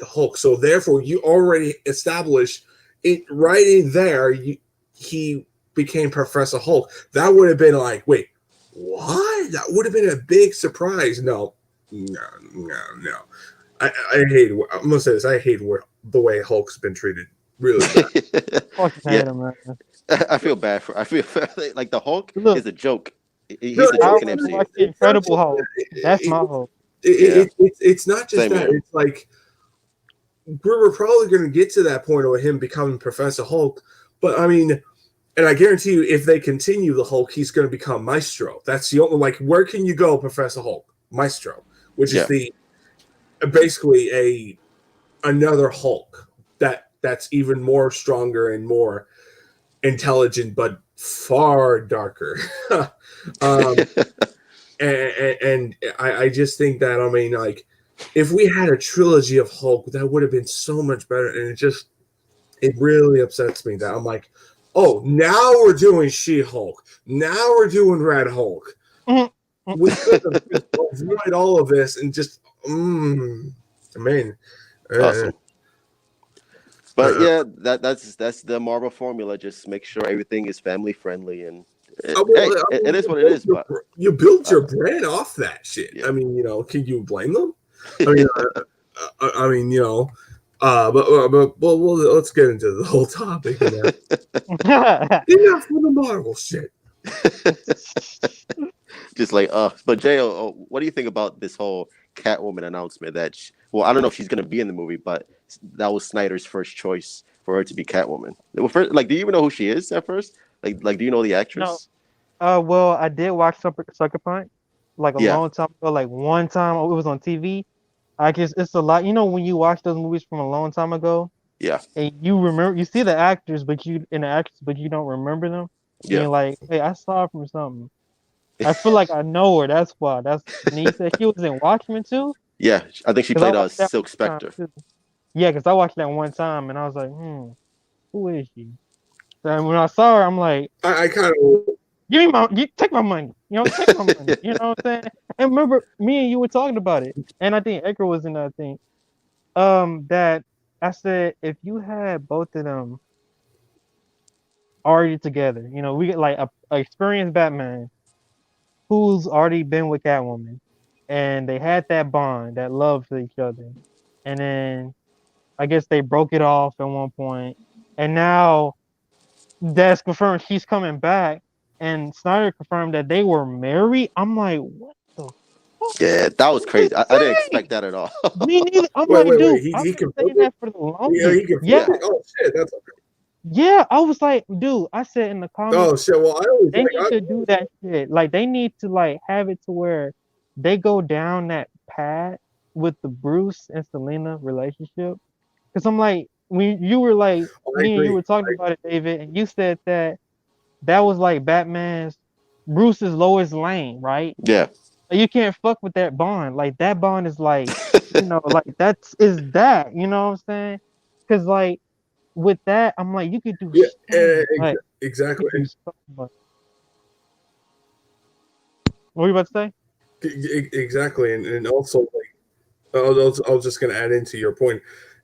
Hulk. So therefore, you already established it right in there. He became Professor Hulk. That would have been like, wait, what? That would have been a big surprise. No, no, no, no. I hate. I'm gonna say this. I hate the way Hulk's been treated. Really bad. Fucking Yeah, hate him, man. I feel bad for. I feel like the Hulk Look, is a joke. No, He's a I joke in want to MCU. watch the it's not Incredible just Hulk. That's my hope. Yeah, it's not just same that. here. It's like we're probably going to get to that point of him becoming Professor Hulk. But I mean, and I guarantee you, if they continue the Hulk, he's going to become Maestro. That's the only where can you go, Professor Hulk? Maestro, which is Yeah. the basically another Hulk that's even more stronger and more intelligent, but far darker. um, and I just think that if we had a trilogy of Hulk, that would have been so much better. And it really upsets me that I'm like, oh, now we're doing She-Hulk. Now we're doing Red Hulk. We could have just avoided all of this and just, I mean, Awesome. But yeah, that's the Marvel formula. Just make sure everything is family friendly, and it is what it is. But you built your brand off that shit. Yeah. I mean, can you blame them? I mean, but well, let's get into the whole topic. Enough for the Marvel shit. just like but Jay, what do you think about this whole Catwoman announcement? Well, I don't know if she's gonna be in the movie, but that was Snyder's first choice for her to be Catwoman. Well, first, do you even know who she is at first? Like, do you know the actress? Well, I did watch Sucker Punch like a Yeah. long time ago. Like one time it was on TV. I guess it's a lot. You know when you watch those movies from a long time ago, Yeah, and you see the actors, but you don't remember them. And yeah, you're like, hey, I saw her from something. I feel like I know her. That's why. And he said she was in Watchmen too. yeah. I think she 'Cause I played watched that Silk one time, Spectre. too. Yeah, because I watched that one time and I was like, who is she? And when I saw her, I'm like, I kind of take my money. Take my money. You know what I'm saying? And remember, me and you were talking about it, and I think Edgar was in that thing. That I said if you had both of them already together, we get like a experienced Batman who's already been with Catwoman, and they had that bond, that love for each other, and then I guess they broke it off at one point, and now that's confirmed she's coming back, and Snyder confirmed that they were married. I'm like, what the fuck? Yeah, that was What crazy. you I didn't say? expect that at all. Me neither. I'm wait, like, wait, wait. dude, He I've been confirmed saying it. that for the Yeah, he longest. confirmed Yeah, it. Oh shit, that's okay. yeah. I was like, dude, I said in the comments, Oh shit. Well, I always they need to do that shit. Like, they need to have it to where they go down that path with the Bruce and Selena relationship. Because I'm like, when you were like, I me and you agree. were talking about it, David, and you said that was like Batman's Bruce's Lois Lane, right? Yeah, You can't fuck with that bond. Like that bond is like, like that. You know what I'm saying? Because like with that, I'm like, you could do Yeah, so much. You exactly. could do so much. What were you about to say? Exactly, and also I was just going to add into your point.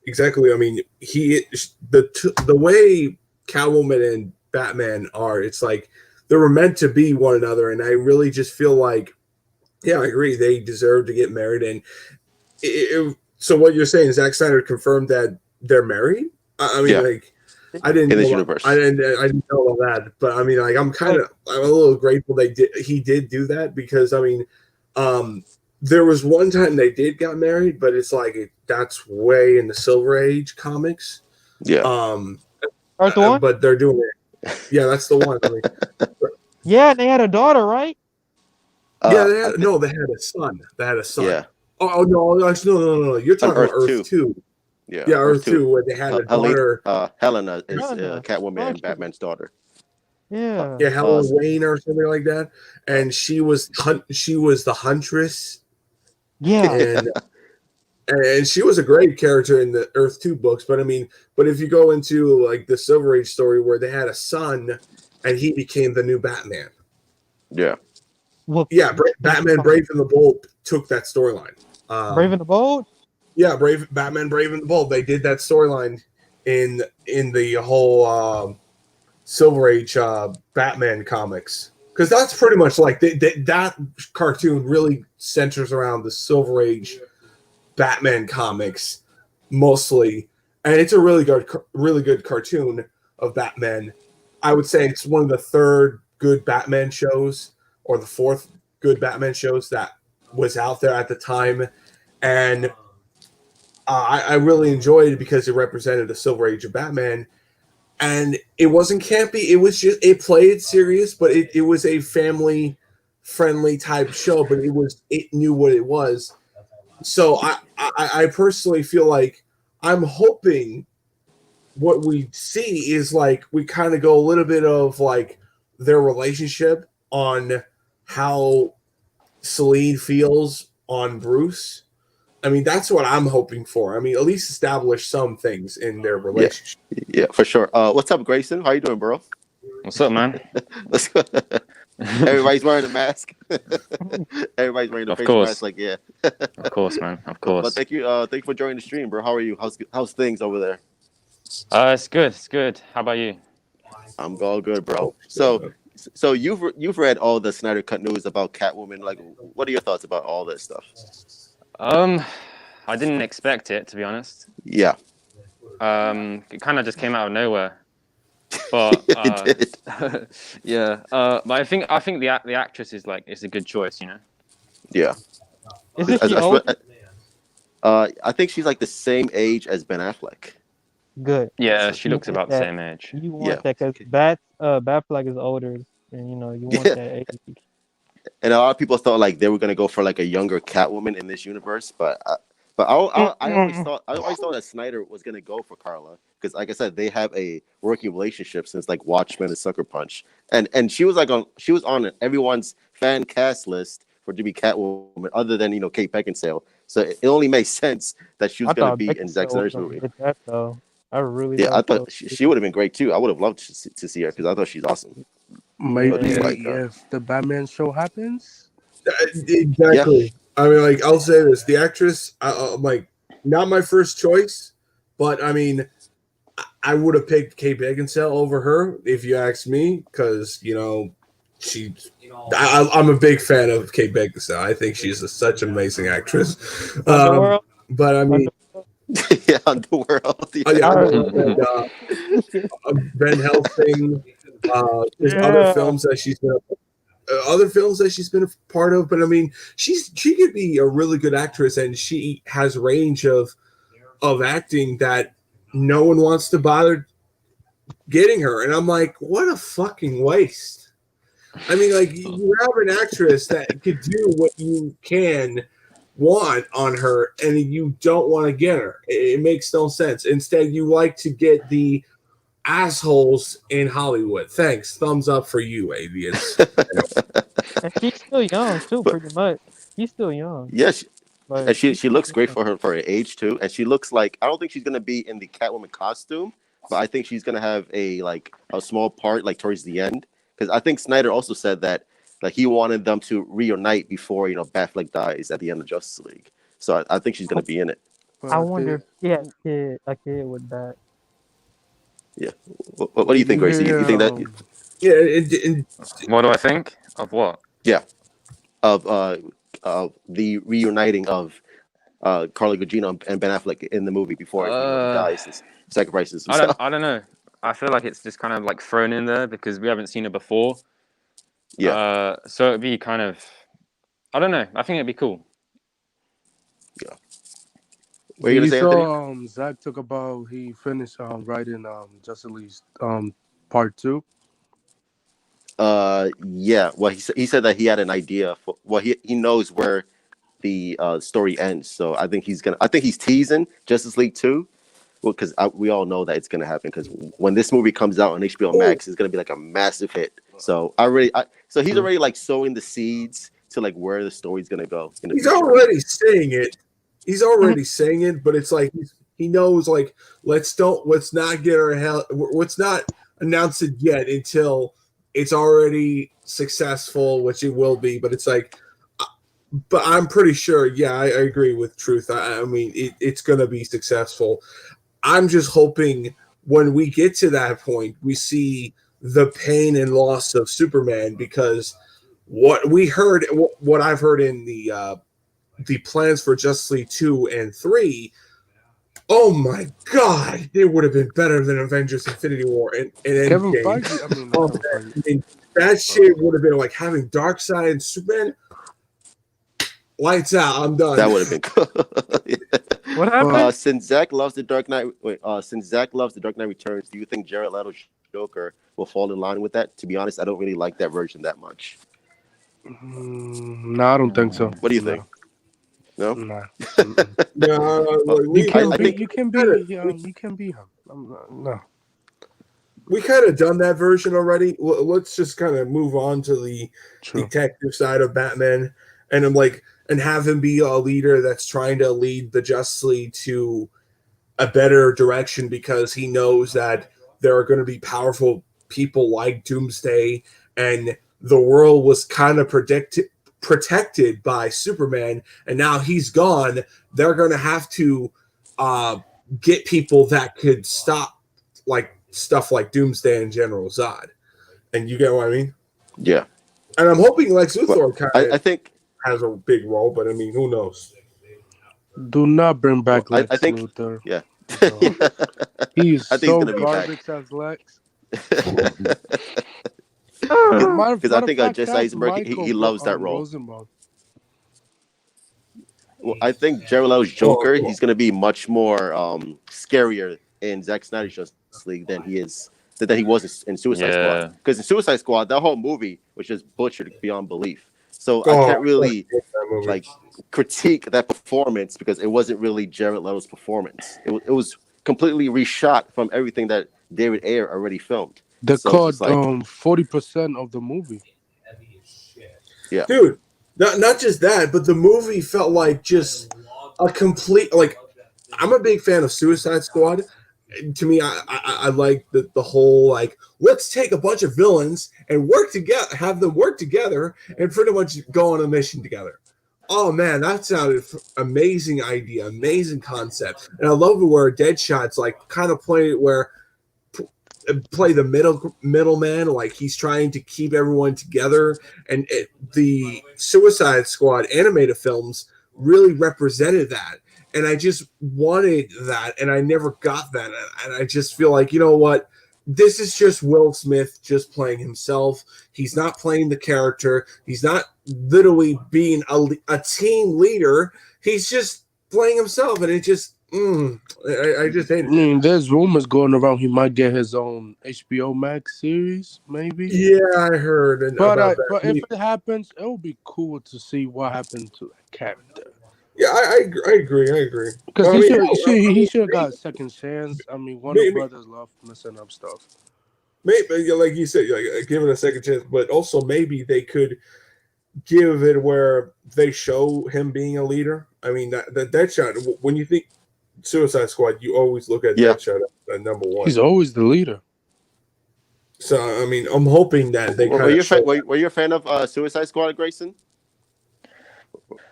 Exactly. I mean, the way Catwoman and Batman are, it's like they were meant to be one another, and I really just feel like, yeah, I agree, they deserve to get married. And so, what you're saying, Zack Snyder confirmed that they're married. I mean, yeah. like, I didn't In this know, universe. I didn't know all that, but I mean, like, I'm a little grateful he did do that, because I mean, there was one time they got married, but it's like that's way in the Silver Age comics. Yeah. Earth One? But they're doing it. Yeah, that's the one. I mean, Yeah, they had a daughter, right? yeah, they had a son. They had a son. Yeah. Oh no! You're talking about Earth 2. Yeah, Yeah, Earth 2, where they had a daughter. Helena is Helena. Catwoman and Batman's daughter. Yeah. Yeah, Helen Wayne or something like that, and she was the Huntress. Yeah. And she was a great character in the Earth 2 books, but I mean, if you go into like the Silver Age story where they had a son and he became the new Batman. Yeah. Well, Yeah, Batman Brave and the Bold took that storyline. Brave and the Bold? Yeah, Batman Brave and the Bold. They did that storyline in the whole Silver Age Batman comics, because that's pretty much like that cartoon really centers around the Silver Age Batman comics mostly, and it's a really good cartoon of Batman. I would say it's one of the third good Batman shows, or the fourth good Batman shows that was out there at the time, and I really enjoyed it because it represented the Silver Age of Batman, and it wasn't campy. It was just, it played serious, but it was a family friendly type show. But it knew what it was. So I personally feel like I'm hoping what we see is like we kind of go a little bit of like their relationship on how Celine feels on Bruce. I mean, that's what I'm hoping for. I mean, at least establish some things in their relationship. Yeah, for sure. What's up, Grayson? How you doing, bro? What's up, man? Let's go. Everybody's wearing a mask. Everybody's wearing a Of face course. mask. Like, yeah. Of course, man. Of course. But thank you for joining the stream, bro. How are you? How's things over there? It's good. It's good. How about you? I'm all good, bro. So you've read all the Snyder Cut news about Catwoman. Like, what are your thoughts about all this stuff? I didn't expect it, to be honest. Yeah, It kind of just came out of nowhere. But it did. yeah. But I think the actress is a good choice, you know. Yeah. Isn't she I- old? I think she's like the same age as Ben Affleck. Good. Yeah, she You looks want about the that. same age. You want Yeah. that because Batfleck is older, and you want Yeah. that age. And a lot of people thought like they were gonna go for like a younger Catwoman in this universe, but I always thought that Snyder was gonna go for Carla because, like I said, they have a working relationship since like Watchmen and Sucker Punch, and she was on everyone's fan cast list for to be Catwoman, other than Kate Beckinsale. So it only makes sense that she was gonna be in Zack Snyder's movie. That though. I really Yeah, I like thought she would have been great too. I would have loved to see her because I thought she's awesome. Maybe Yeah. Like, if the Batman show happens. Exactly. I mean, like, I'll say this: the actress, like, not my first choice, but I mean, I would have picked Kate Beckinsale over her if you ask me, because I'm a big fan of Kate Beckinsale. I think she's such an amazing actress. Underworld. But I mean, Yeah, Underworld. Yeah. Ben Helsing. There's other films that she's been a part of, but I mean, she could be a really good actress, and she has range of acting that no one wants to bother getting her. And I'm like, what a fucking waste. I mean, like, you have an actress that could do what you want on her, and you don't want to get her. It makes no sense. Instead, you like to get the assholes in Hollywood. Thanks. Thumbs up for you, Avians. And she's still young too, pretty much. She's still young. Yeah, But and she looks great for her age too. And she looks like, I don't think she's gonna be in the Catwoman costume, but I think she's gonna have a small part like towards the end. Because I think Snyder also said that like he wanted them to reunite before Batfleck dies at the end of Justice League. So I think she's gonna be in it. I wonder if she had a kid with that. Yeah. What do you think, Gracie? You think that What do I think of what? of the reuniting of Carla Gugino and Ben Affleck in the movie before he dies and sacrifices himself? I don't know. I feel like it's just kind of like thrown in there because we haven't seen it before. Yeah. So it'd be kind of, I don't know. I think it'd be cool. What are you gonna say, Anthony? Zach talk about he finished writing Justice League part 2. Yeah. Well, he said that he had an idea for. Well, he knows where the story ends. So I think he's teasing Justice League 2. Well, because we all know that it's gonna happen. Because when this movie comes out on HBO Max, it's gonna be like a massive hit. So so he's already like sowing the seeds to like where the story's gonna go. He's already saying it. He's already saying it, but it's like he knows, like, let's not get our hell. Let's not announce it yet until it's already successful, which it will be. But it's like but I'm pretty sure. Yeah, I agree with Truth. I mean, it's going to be successful. I'm just hoping when we get to that point, we see the pain and loss of Superman, because what I've heard in the plans for Justice League 2 and 3. Oh my God, it would have been better than Avengers Infinity War and Kevin Endgame. Feige. I mean, not Oh, Kevin man. Feige. I mean, that shit would have been like having Darkseid and Superman. Lights out. I'm done. That would have been cool. What happened? Since Zach loves the Dark Knight, since Zach loves the Dark Knight Returns, do you think Jared Leto's Joker will fall in line with that? To be honest, I don't really like that version that much. No, I don't think so. What do you think? No. Nah. No, You can I be. think- You can be. You can be him. No. we kind of done that version already. Let's just kind of move on to the True. detective side of Batman, and I'm like, and have him be a leader that's trying to lead the Justice League to a better direction, because he knows that there are going to be powerful people like Doomsday, and the world was kind of protected by Superman, and now he's gone. They're going to have to get people that could stop like stuff like Doomsday and General Zod. And you get what I mean? Yeah. And I'm hoping Lex Luthor kind I of think. has a big role, but I mean, who knows? Do not bring back Well, Lex I think- Luthor. Yeah. He's I think he's so gonna be back. garbage as Lex. Because I think Jesse Eisenberg he loves that role. Rosenbaum. Well, I think Jared Leto's Joker, he's going to be much more scarier in Zack Snyder's Justice League than he was in Suicide Squad. Because in Suicide Squad, that whole movie was just butchered beyond belief. So I can't really critique that performance, because it wasn't really Jared Leto's performance. It was completely reshot from everything that David Ayer already filmed. They So called it's like- 40% of the movie. Yeah. Dude, not just that, but the movie felt like just a complete, like, I'm a big fan of Suicide Squad. To me, I like the whole, like, let's take a bunch of villains and work together, have them work together, and pretty much go on a mission together. Oh man, that sounded amazing idea, amazing concept, and I love it where Deadshot's like kind of play the middleman, like he's trying to keep everyone together, and the Suicide Squad animated films really represented that, and I just wanted that, and I never got that, and I just feel like, you know what, this is just Will Smith just playing himself. He's not playing the character. He's not literally being a team leader. He's just playing himself, and it just I just hate I it. mean, there's rumors going around he might get his own HBO Max series, maybe. Yeah, I heard. But about that. but if it happens, it would be cool to see what happened to that character. Yeah, I agree. Because Well, he should have got a second chance. I mean, Warner Brothers love messing up stuff. Maybe, like you said, like, give it a second chance, but also maybe they could give it where they show him being a leader. I mean, that shot, when you think Suicide Squad, you always look at that shot at number one. He's always the leader. So, I mean, I'm hoping that they were you a fan of Suicide Squad, Grayson?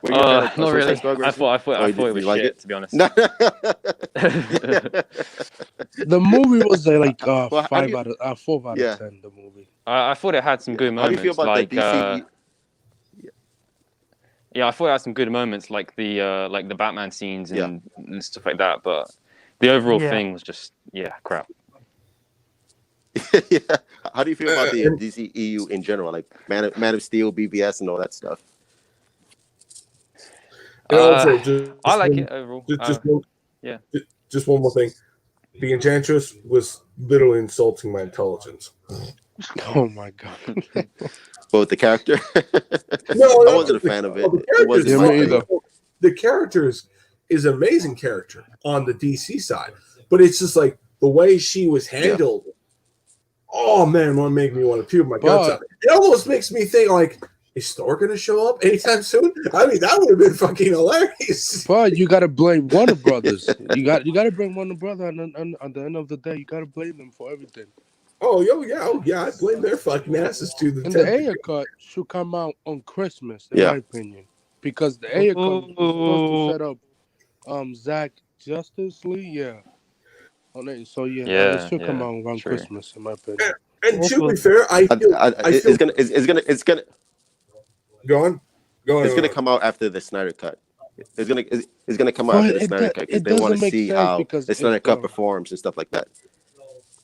Not really. I thought it was like shit, it? to be honest. The movie was like Well, 4 out of 10. The movie. I thought it had some good How do moments. you feel about like, the DC? yeah, I thought it had some good moments, like the Batman scenes and stuff like that. But the overall thing was just crap. Yeah. How do you feel about the DC EU in general, like Man of Steel, BVS, and all that stuff? And also, I like it overall. Just one more thing. The Enchantress was literally insulting my intelligence. Oh my god! Both the character. No, I wasn't a fan of it. It wasn't me either. The characters is an amazing character on the DC side, but it's just like the way she was handled. Oh man, what made me want to puke my guts out. It almost makes me think, like, is Thor going to show up anytime soon? I mean, that would have been fucking hilarious. But you gotta blame Warner Brothers. you got to blame Warner Brothers, and at the end of the day, you gotta blame them for everything. Oh yeah, I blame their fucking asses to the And the Ayer cut should come out on Christmas, in my opinion. because the A cut was supposed to Ooh. set up Zach Justice League, yeah. On it. So yeah, it Yeah, should come yeah, out around true. Christmas, in my opinion. And to be Hopefully. fair, I feel go on. Go it's gonna on. come out after the Snyder cut. It's gonna come out after But the Snyder cut because it they want to doesn't make see sense how because the Snyder if cut performs and stuff like that.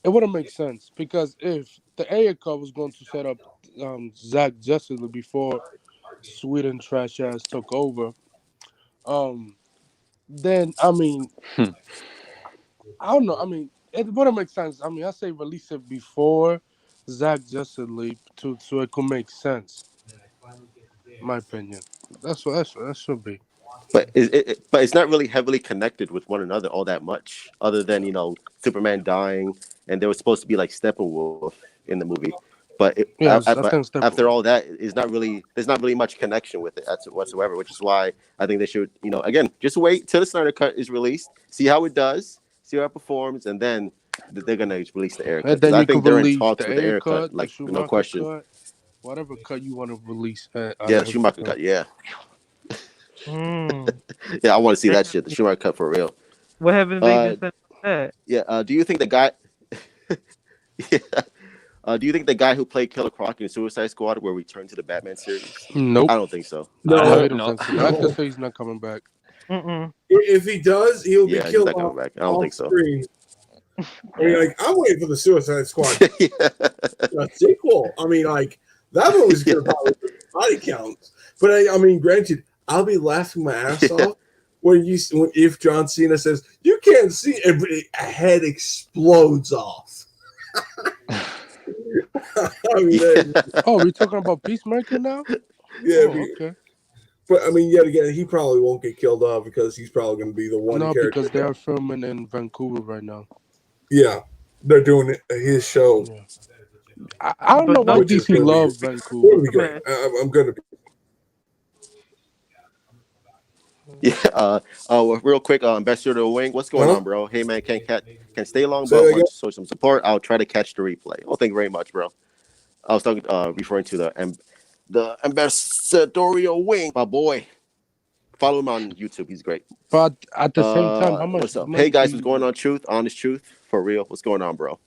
it wouldn't make sense because if the A cut was going to set up Zach Justice League before Sweden trash ass took over, um, then I mean I don't know. I mean, it wouldn't make sense. I mean, I say release it before Zach Justice League so it could make sense. My opinion. That should be. But it's not really heavily connected with one another all that much, other than Superman dying, and there was supposed to be like Steppenwolf in the movie, but Yeah, I but think after all that, is not really there's not really much connection with it whatsoever, which is why I think they should again just wait till the Snyder Cut is released, see how it does, see how it performs, and then they're gonna release the air cut and because then I you think could they're in release talks the with the air air cut, cut, the like no Schumacher question. cut, whatever cut you want to release. Yeah, the Schumacher cut. Yeah, Mm. yeah, I want to see that Damn. shit. The Schumacher cut for real. What haven't they Uh, been saying about that? yeah. Do you think the guy? Yeah. Do you think the guy who played Killer Croc in Suicide Squad will return to the Batman series? Nope. I don't think so. I I No, highly hope don't not. think so. The actor no. says he's not coming back. Mm-mm. If he does, he'll be Yeah, he's killed not coming back. I don't off think so. screen. I mean, like, I'm waiting for the Suicide Squad sequel. I mean, like, that movie's gonna probably be body counts. But I mean, granted, I'll be laughing my ass Yeah. off if John Cena says you can't see a head explodes off. I mean, Oh, we're talking about Peacemaker now? yeah, Oh, okay. but I mean, yet again, he probably won't get killed off because he's probably going to be the one No, character. because they are filming in Vancouver right now. Yeah, they're doing his show, Yeah. I don't But know why no, which is DC going to love be Vancouver. great. I'm going to. Yeah. Real quick, Ambassador to the Wing. What's going Huh? on, bro? Hey, man, can stay long, Say but that want again? to show some support. I'll try to catch the replay. Oh, thank you very much, bro. I was talking, referring to the ambassadorial wing, my boy. Follow him on YouTube. He's great. But at the same time, how much What's up? money Hey guys, do what's you going on? Truth, honest truth, for real. What's going on, bro?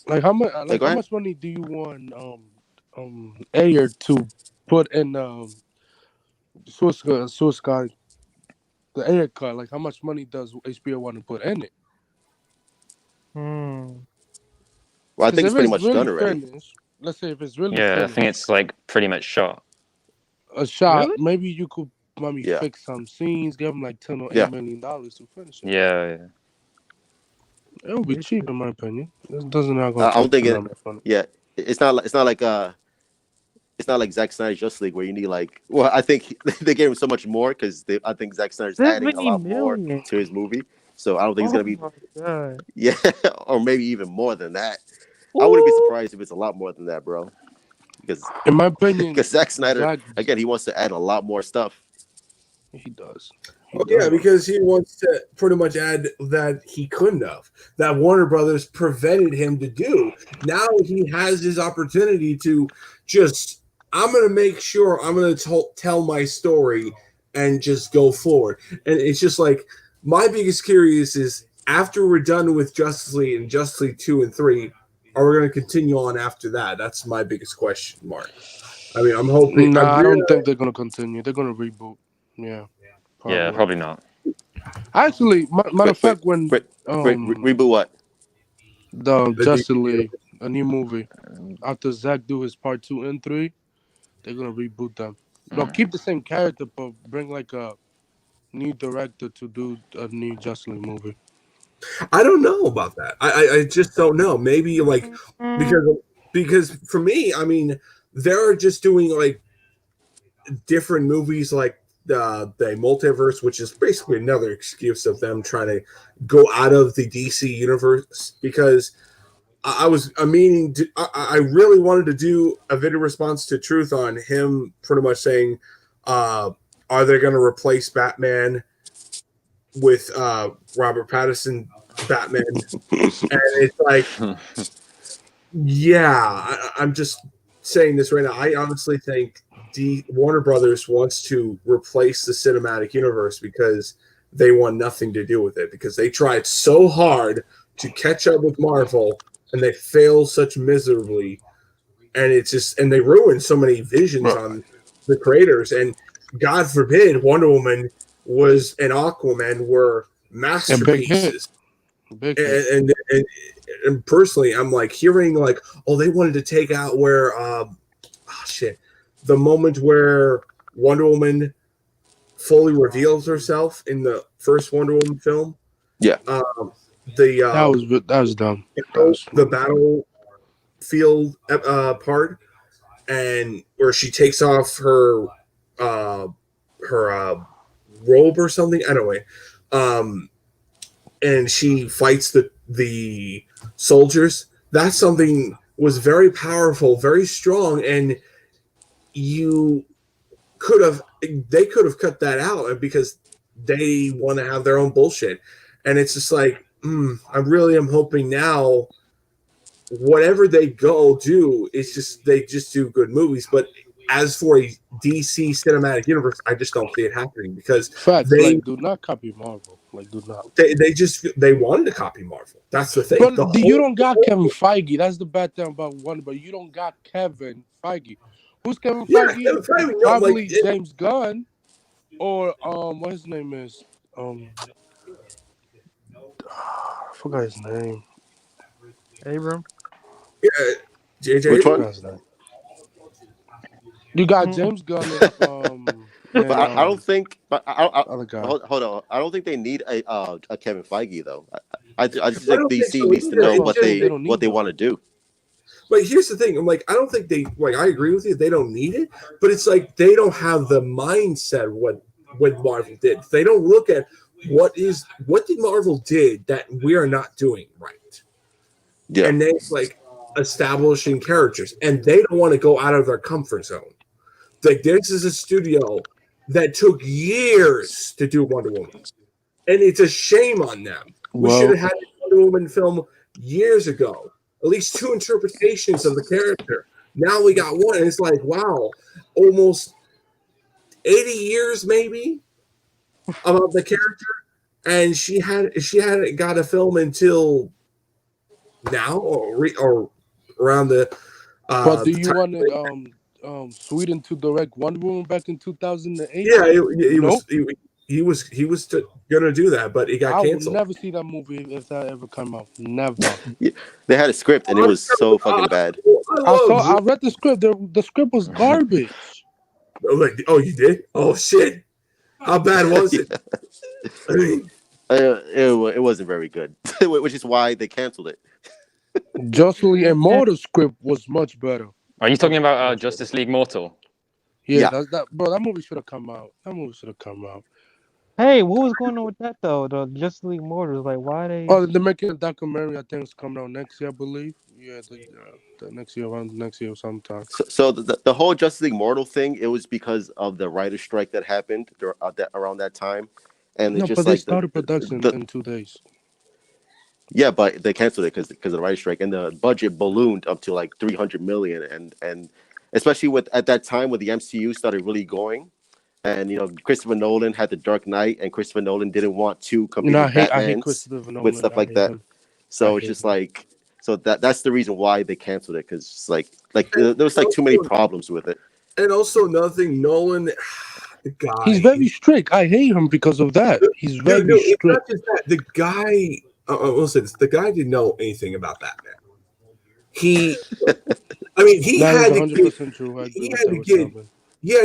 like? How much? Hey, Like go how ahead. much money do you want Ayer to put in Suicide the Ayer cut? Like how much money does HBO want to put in it? Hmm. Well, I Because think if it's pretty it's much done really already. finished, let's say if it's really Yeah, I think finished, it's like pretty much shot. a shot, Really? maybe you could maybe Yeah, fix some scenes, give them like $10 or yeah. $8 million to finish it. Yeah, yeah. It would be cheap in my opinion. It doesn't not gonna I don't take think too it. that much money. Yeah, it's not like Zack Snyder's Justice League where you need like. Well, I think they gave him so much more because I think Zack Snyder's adding a 70 lot more million. to his movie. So I don't think it's Oh gonna be. my god. Yeah, or maybe even more than that. I wouldn't be Ooh. surprised if it's a lot more than that, bro. Because In my opinion, Zack Snyder Zach again, he wants to add a lot more stuff. he does. Oh yeah, want because he wants to pretty much add that he couldn't have, that Warner Brothers prevented him to do. Now he has his opportunity to just, I'm going to make sure I'm going to tell my story and just go forward. And it's just like, my biggest curious is after we're done with Justice League and Justice League 2 and 3, are we going to continue on after that? That's my biggest question mark. I mean, I'm hoping. Nah, I don't think they're gonna continue. They're gonna reboot. Yeah, Yeah, probably. probably not. Actually, matter of fact, when Reboot what? the The Justice DCU. League, a new movie, after Zack do his part 2 and 3, they're gonna reboot them. No, keep the same character, but bring like a new director to do a new Justice League movie. I don't know about that. I just don't know. Maybe like Mm. because for me, I mean, they're just doing like different movies like the multiverse, which is basically another excuse of them trying to go out of the DC universe. Because I really wanted to do a video response to Truth on him pretty much saying, are they going to replace Batman with Robert Pattinson Batman? And it's like, yeah, I'm just saying this right now. I honestly think Warner Brothers wants to replace the cinematic universe because they want nothing to do with it, because they tried so hard to catch up with Marvel and they failed such miserably, and they ruined so many visions on the creators. And God forbid Wonder Woman and Aquaman were masterpieces. Big hit. And personally, I'm like hearing like, oh, they wanted to take out where the moment where Wonder Woman fully reveals herself in the first Wonder Woman film. Yeah. That was dumb. The battlefield part, and where she takes off her robe or something. Anyway, and she fights the soldiers. That's something was very powerful, very strong, and they could have cut that out because they want to have their own bullshit. And it's just like, I really am hoping now whatever they do, they just do good movies. But as for a DC cinematic universe, I just don't see it happening because do not copy Marvel. Do not. They wanted to copy Marvel. That's the thing. But you don't got Kevin Feige. That's the bad thing about Wonder. But you don't got Kevin Feige. Who's Kevin Feige? Kevin Feige, probably James Gunn, or what his name is. I forgot his name. Abram. Yeah, JJ. Which one? You got James Gunn. But I don't think. But other guy. Hold on. I don't think they need a Kevin Feige though. I just think DC needs to know what they want to do. But here's the thing. I'm like, I don't think they like. I agree with you. They don't need it, but it's like they don't have the mindset what Marvel did. They don't look at what did Marvel did that we are not doing right. Yeah, and they like establishing characters, and they don't want to go out of their comfort zone. Like this is a studio that took years to do Wonder Woman, and it's a shame on them. We should have had a Wonder Woman film years ago. At least 2 interpretations of the character. Now we got one, and it's like, wow, almost 80 years maybe about the character, and she hadn't got a film until now or around the. But do you want Sweden to direct Wonder Woman back in 2008? Yeah, he was gonna do that, but it got canceled. I will never see that movie if that ever come out. Never. Yeah, they had a script and it was so fucking bad. I read the script. The script was garbage. Oh, you did? Oh shit! How bad was it? I mean, it wasn't very good, which is why they canceled it. Jocelyn and Mortal's script was much better. Are you talking about Justice League Mortal? Yeah. That movie should have come out. Hey, what was going on with that though? The Justice League Mortals, like why they? Oh, they're making a documentary. I think it's coming out next year, I believe. Yeah, the next year, around next year sometime. So the whole Justice League Mortal thing, it was because of the writer's strike that happened around that time, and it's just but like they started production in 2 days. Yeah, but they canceled it because of the writer's strike, and the budget ballooned up to like $300 million, and especially at that time when the MCU started really going. And Christopher Nolan had The Dark Knight, and Christopher Nolan didn't want to compete with Batman with stuff like that. So it's just like, that's the reason why they canceled it, because there was like too many problems with it. And also another thing, Nolan, the guy, he's very strict. I hate him because of that. He's very strict. It's not just that. The guy, I'll say this: the guy didn't know anything about Batman. He had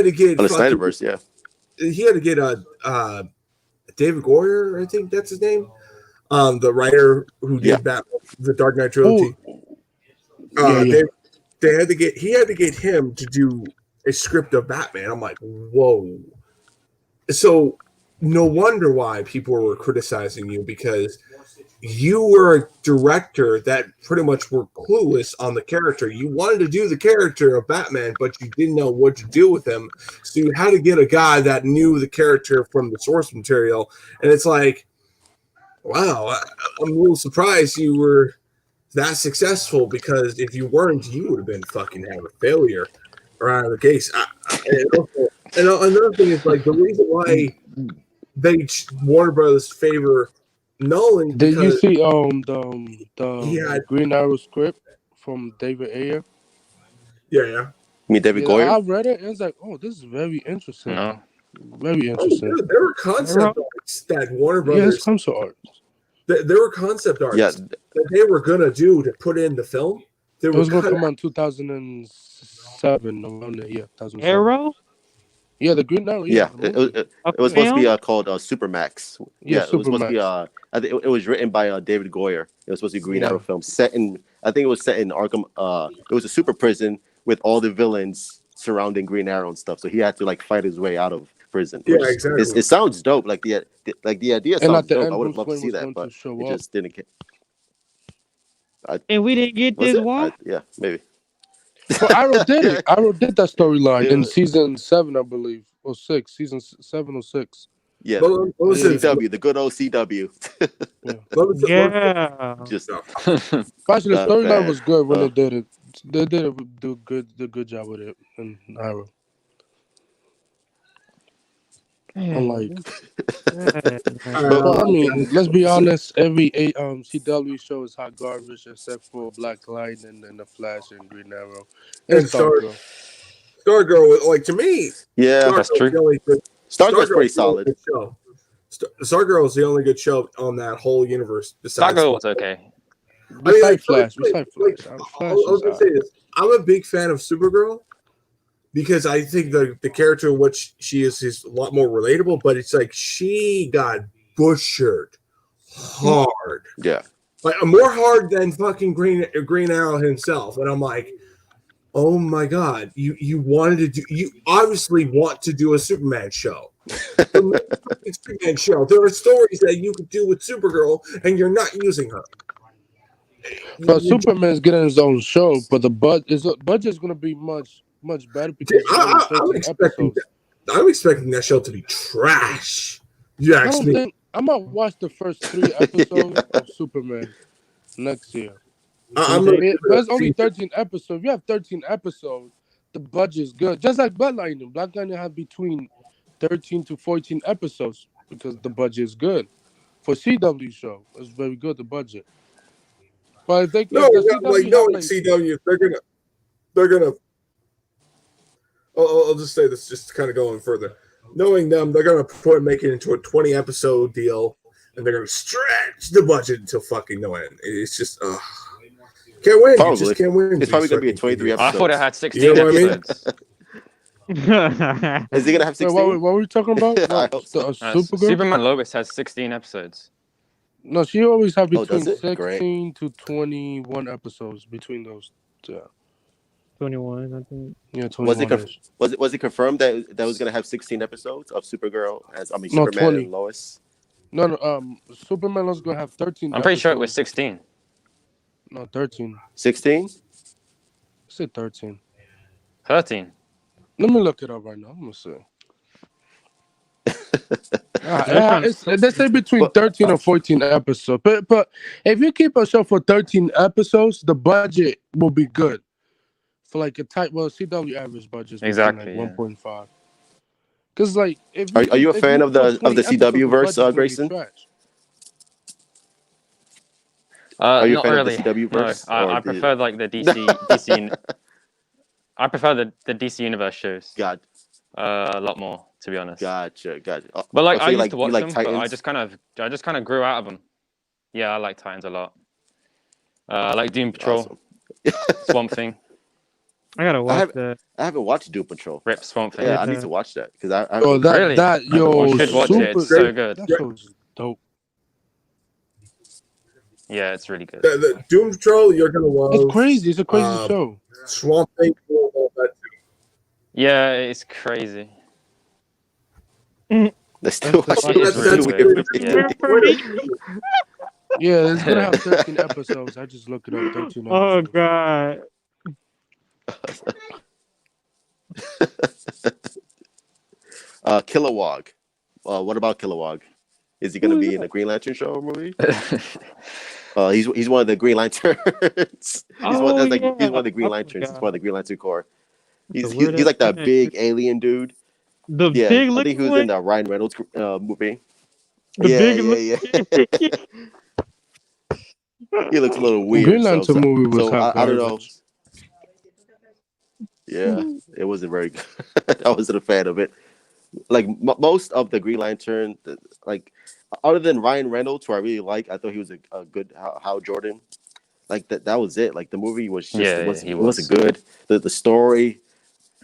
to get on the Snyderverse, yeah. He had to get David Goyer, I think that's his name, the writer who did the Dark Knight trilogy. He had to get him to do a script of Batman. I'm like, whoa. So no wonder why people were criticizing you, because you were a director that pretty much were clueless on the character. You wanted to do the character of Batman, but you didn't know what to do with him. So you had to get a guy that knew the character from the source material. And it's like, wow, I'm a little surprised you were that successful, because if you weren't, you would have been fucking a failure. are out of the case. And another thing is like the reason why Warner Brothers favor Nolan Did you because see he the had Green Arrow script from David Ayer? yeah. You mean David Yeah, Goyer? I read it and it's like, oh, this is very interesting. No. Very Oh, interesting. there were concept arts that Warner Yeah, it's Brothers. concept art. There were concept arts Yeah, that they were gonna do to put in the film. They It were was gonna cut come out. out in 2007 around there. Yeah, 2007. Arrow, Yeah, the Green Arrow. Yeah, yeah. the movie. It was supposed to be film. called Supermax. Yeah, Yeah, it was supposed to be. Supermax. I think it was written by David Goyer. It was supposed to be a Green Yeah. Arrow film set in. I think it was set in Arkham. It was a super prison with all the villains surrounding Green Arrow and stuff. So he had to like fight his way out of prison. Yeah, Which exactly. it sounds dope. Like the idea And sounds at the dope. end, I would Bruce love to Wayne see was that, going but to show it up. just didn't get. And we didn't get Was this it? one. Yeah, maybe. But Arrow did it. Arrow did that storyline in Yeah. season 7, I believe, or 6. Season 7 or 6. Yeah, What was Yeah. it? CW, the good old CW. What was it? Yeah. Just Actually, the Not storyline bad. was good when they did it. They did a good job with it in Arrow. Unlike, but I mean, let's be honest. Every CW show is hot garbage except for Black Lightning and the Flash and Green Arrow and And Stargirl. Stargirl, like to me, yeah, That's Stargirl's true. the only good. Stargirl's pretty Stargirl's the only solid. good show. Stargirl is the only good show on that whole universe. Besides, Stargirl was okay. Besides Flash, like, Flash I was is gonna hot. say this. I'm a big fan of Supergirl because I think the character in which she is a lot more relatable. But it's like she got butchered hard, Yeah. like more hard than fucking Green Arrow himself. And I'm like, oh my god, you wanted to do, you obviously want to do a Superman show. Superman show. There are stories that you could do with Supergirl, and you're not using her. But Superman's getting his own show, but the budget's gonna be much better because it's only I'm 13 expecting episodes. I'm expecting that show to be trash. You I ask don't me. think I might watch the first 3 episodes of Superman next year. I'm But gonna it's only 13 episodes. If you have 13 episodes, the budget's good. Just like Black Lightning. Black Lightning have between 13 to 14 episodes because the budget is good. For CW show, it's very good, the budget. But if the CW have like CW, they're gonna. I'll just say this, just kind of going further. Knowing them, they're gonna make it into a 20 episode deal, and they're gonna stretch the budget until fucking no end. It's just, can't win. Probably. You just can't win. It's probably gonna be a 23 I thought it had 16 You know what I mean? episodes. Is he gonna have Wait, 16? what were we talking about? I What, hope so. Supergirl? Superman Lois has 16 episodes. No, she always have Oh, between does it? Great. 16 to 21 episodes between those. Yeah, 21, I think. yeah, Was 21. was it confirmed that was gonna have 16 episodes of Supergirl No, Superman 20. and Lois? No. Superman was gonna have 13. I'm pretty sure it was episodes. 16. No, 13. 16? I said 13. 13. Let me look it up right now. I'm gonna see. They say between 13 and 14 episodes. But if you keep a show for 13 episodes, the budget will be good. For like a type, CW average budget is Exactly, like 1.5. Because like, if Are you a fan of the put 20 CW verse, episodes, the budget's gonna be Grayson? trash. Are you a Not fan really. of the CW No, verse? I prefer like the DC. I prefer the DC Universe shows God, a lot more, to be honest. gotcha. But like so I you used to watch you like them, but I Titans? just kind of grew out of them. Yeah, I like Titans a lot. I like Doom Patrol, Awesome. I Swamp Thing, gotta watch have- that. I haven't watched Doom Patrol. Rip Swamp Thing. Yeah, I need to watch that because I Oh, Really? You should watch it. It's so good. That show's dope. Yeah, it's really good. The Doom Patrol, you're gonna love. It's crazy. It's a crazy show. Swamp Thing, you'll love that too. Yeah, it's crazy. Let's still watch It is That's really weird. good. Yeah. Yeah, it's gonna have 13 episodes. I just looked it up. 13 Oh episodes. god. Kilowog. What about Kilowog? Is he going to be in a Green Lantern show or movie? He's one of the Green Lanterns. He's one of the Green Oh, Lanterns. He's God. one of the Green Lantern Corps. He's like that big alien dude. The Yeah, big I think he was looking in the Ryan Reynolds movie. the Yeah, big yeah. He looks a little Green weird. Lantern movie was hot I don't know. garbage. Yeah, it wasn't very good. I wasn't a fan of it. Like most of the Green Lantern, like other than Ryan Reynolds, who I really like, I thought he was a good Hal Jordan. Like that was it. Like the movie was just he it was. wasn't good. The story,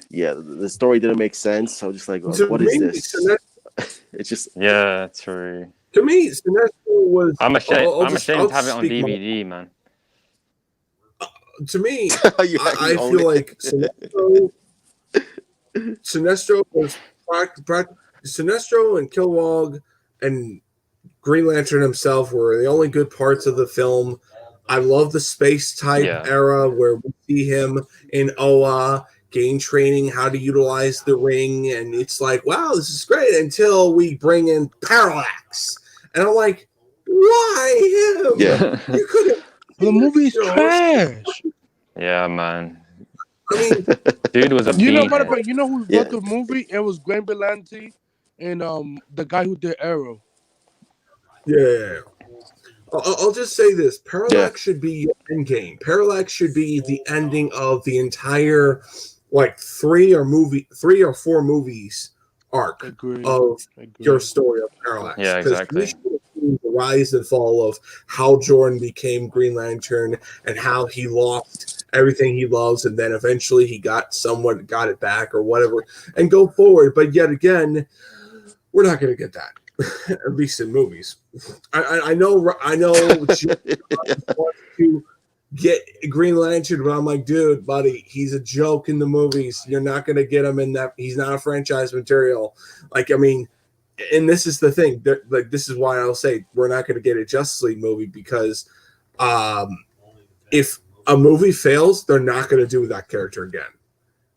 yeah, the story didn't make sense. So I was just like, To what is me, this? It's just Yeah, true. to me, Sinestro was. I'm ashamed. I'm I'll ashamed to have it just on speak my. DVD, man. To me, you I own feel it. like Sinestro was Sinestro and Kilowog and Green Lantern himself were the only good parts of the film. I love the space type era where we see him in Oa gain training how to utilize the ring, and it's like, wow, this is great until we bring in Parallax, and I'm like, why him? Yeah. You could have. The movie is trash. Yeah, man. I mean, Dude was a You know bean. what? But you know who Yeah. wrote the movie? It was Graham Berlanti and the guy who did Arrow. yeah. I'll just say this: Parallax should be your end game. Parallax should be the ending of the entire, like 3 or 4 movies arc of your story of Parallax. Yeah, exactly. We should have seen the rise and fall of how Jordan became Green Lantern and how he lost everything he loves, and then eventually he got it back or whatever, and go forward. But yet again, we're not going to get that. At least in movies. I know Jim wants to get Green Lantern, but I'm like, dude, buddy, he's a joke in the movies. You're not going to get him in that. He's not a franchise material. Like, I mean, and this is the thing. Like, this is why I'll say we're not going to get a Justice League movie because if a movie fails, they're not going to do that character again.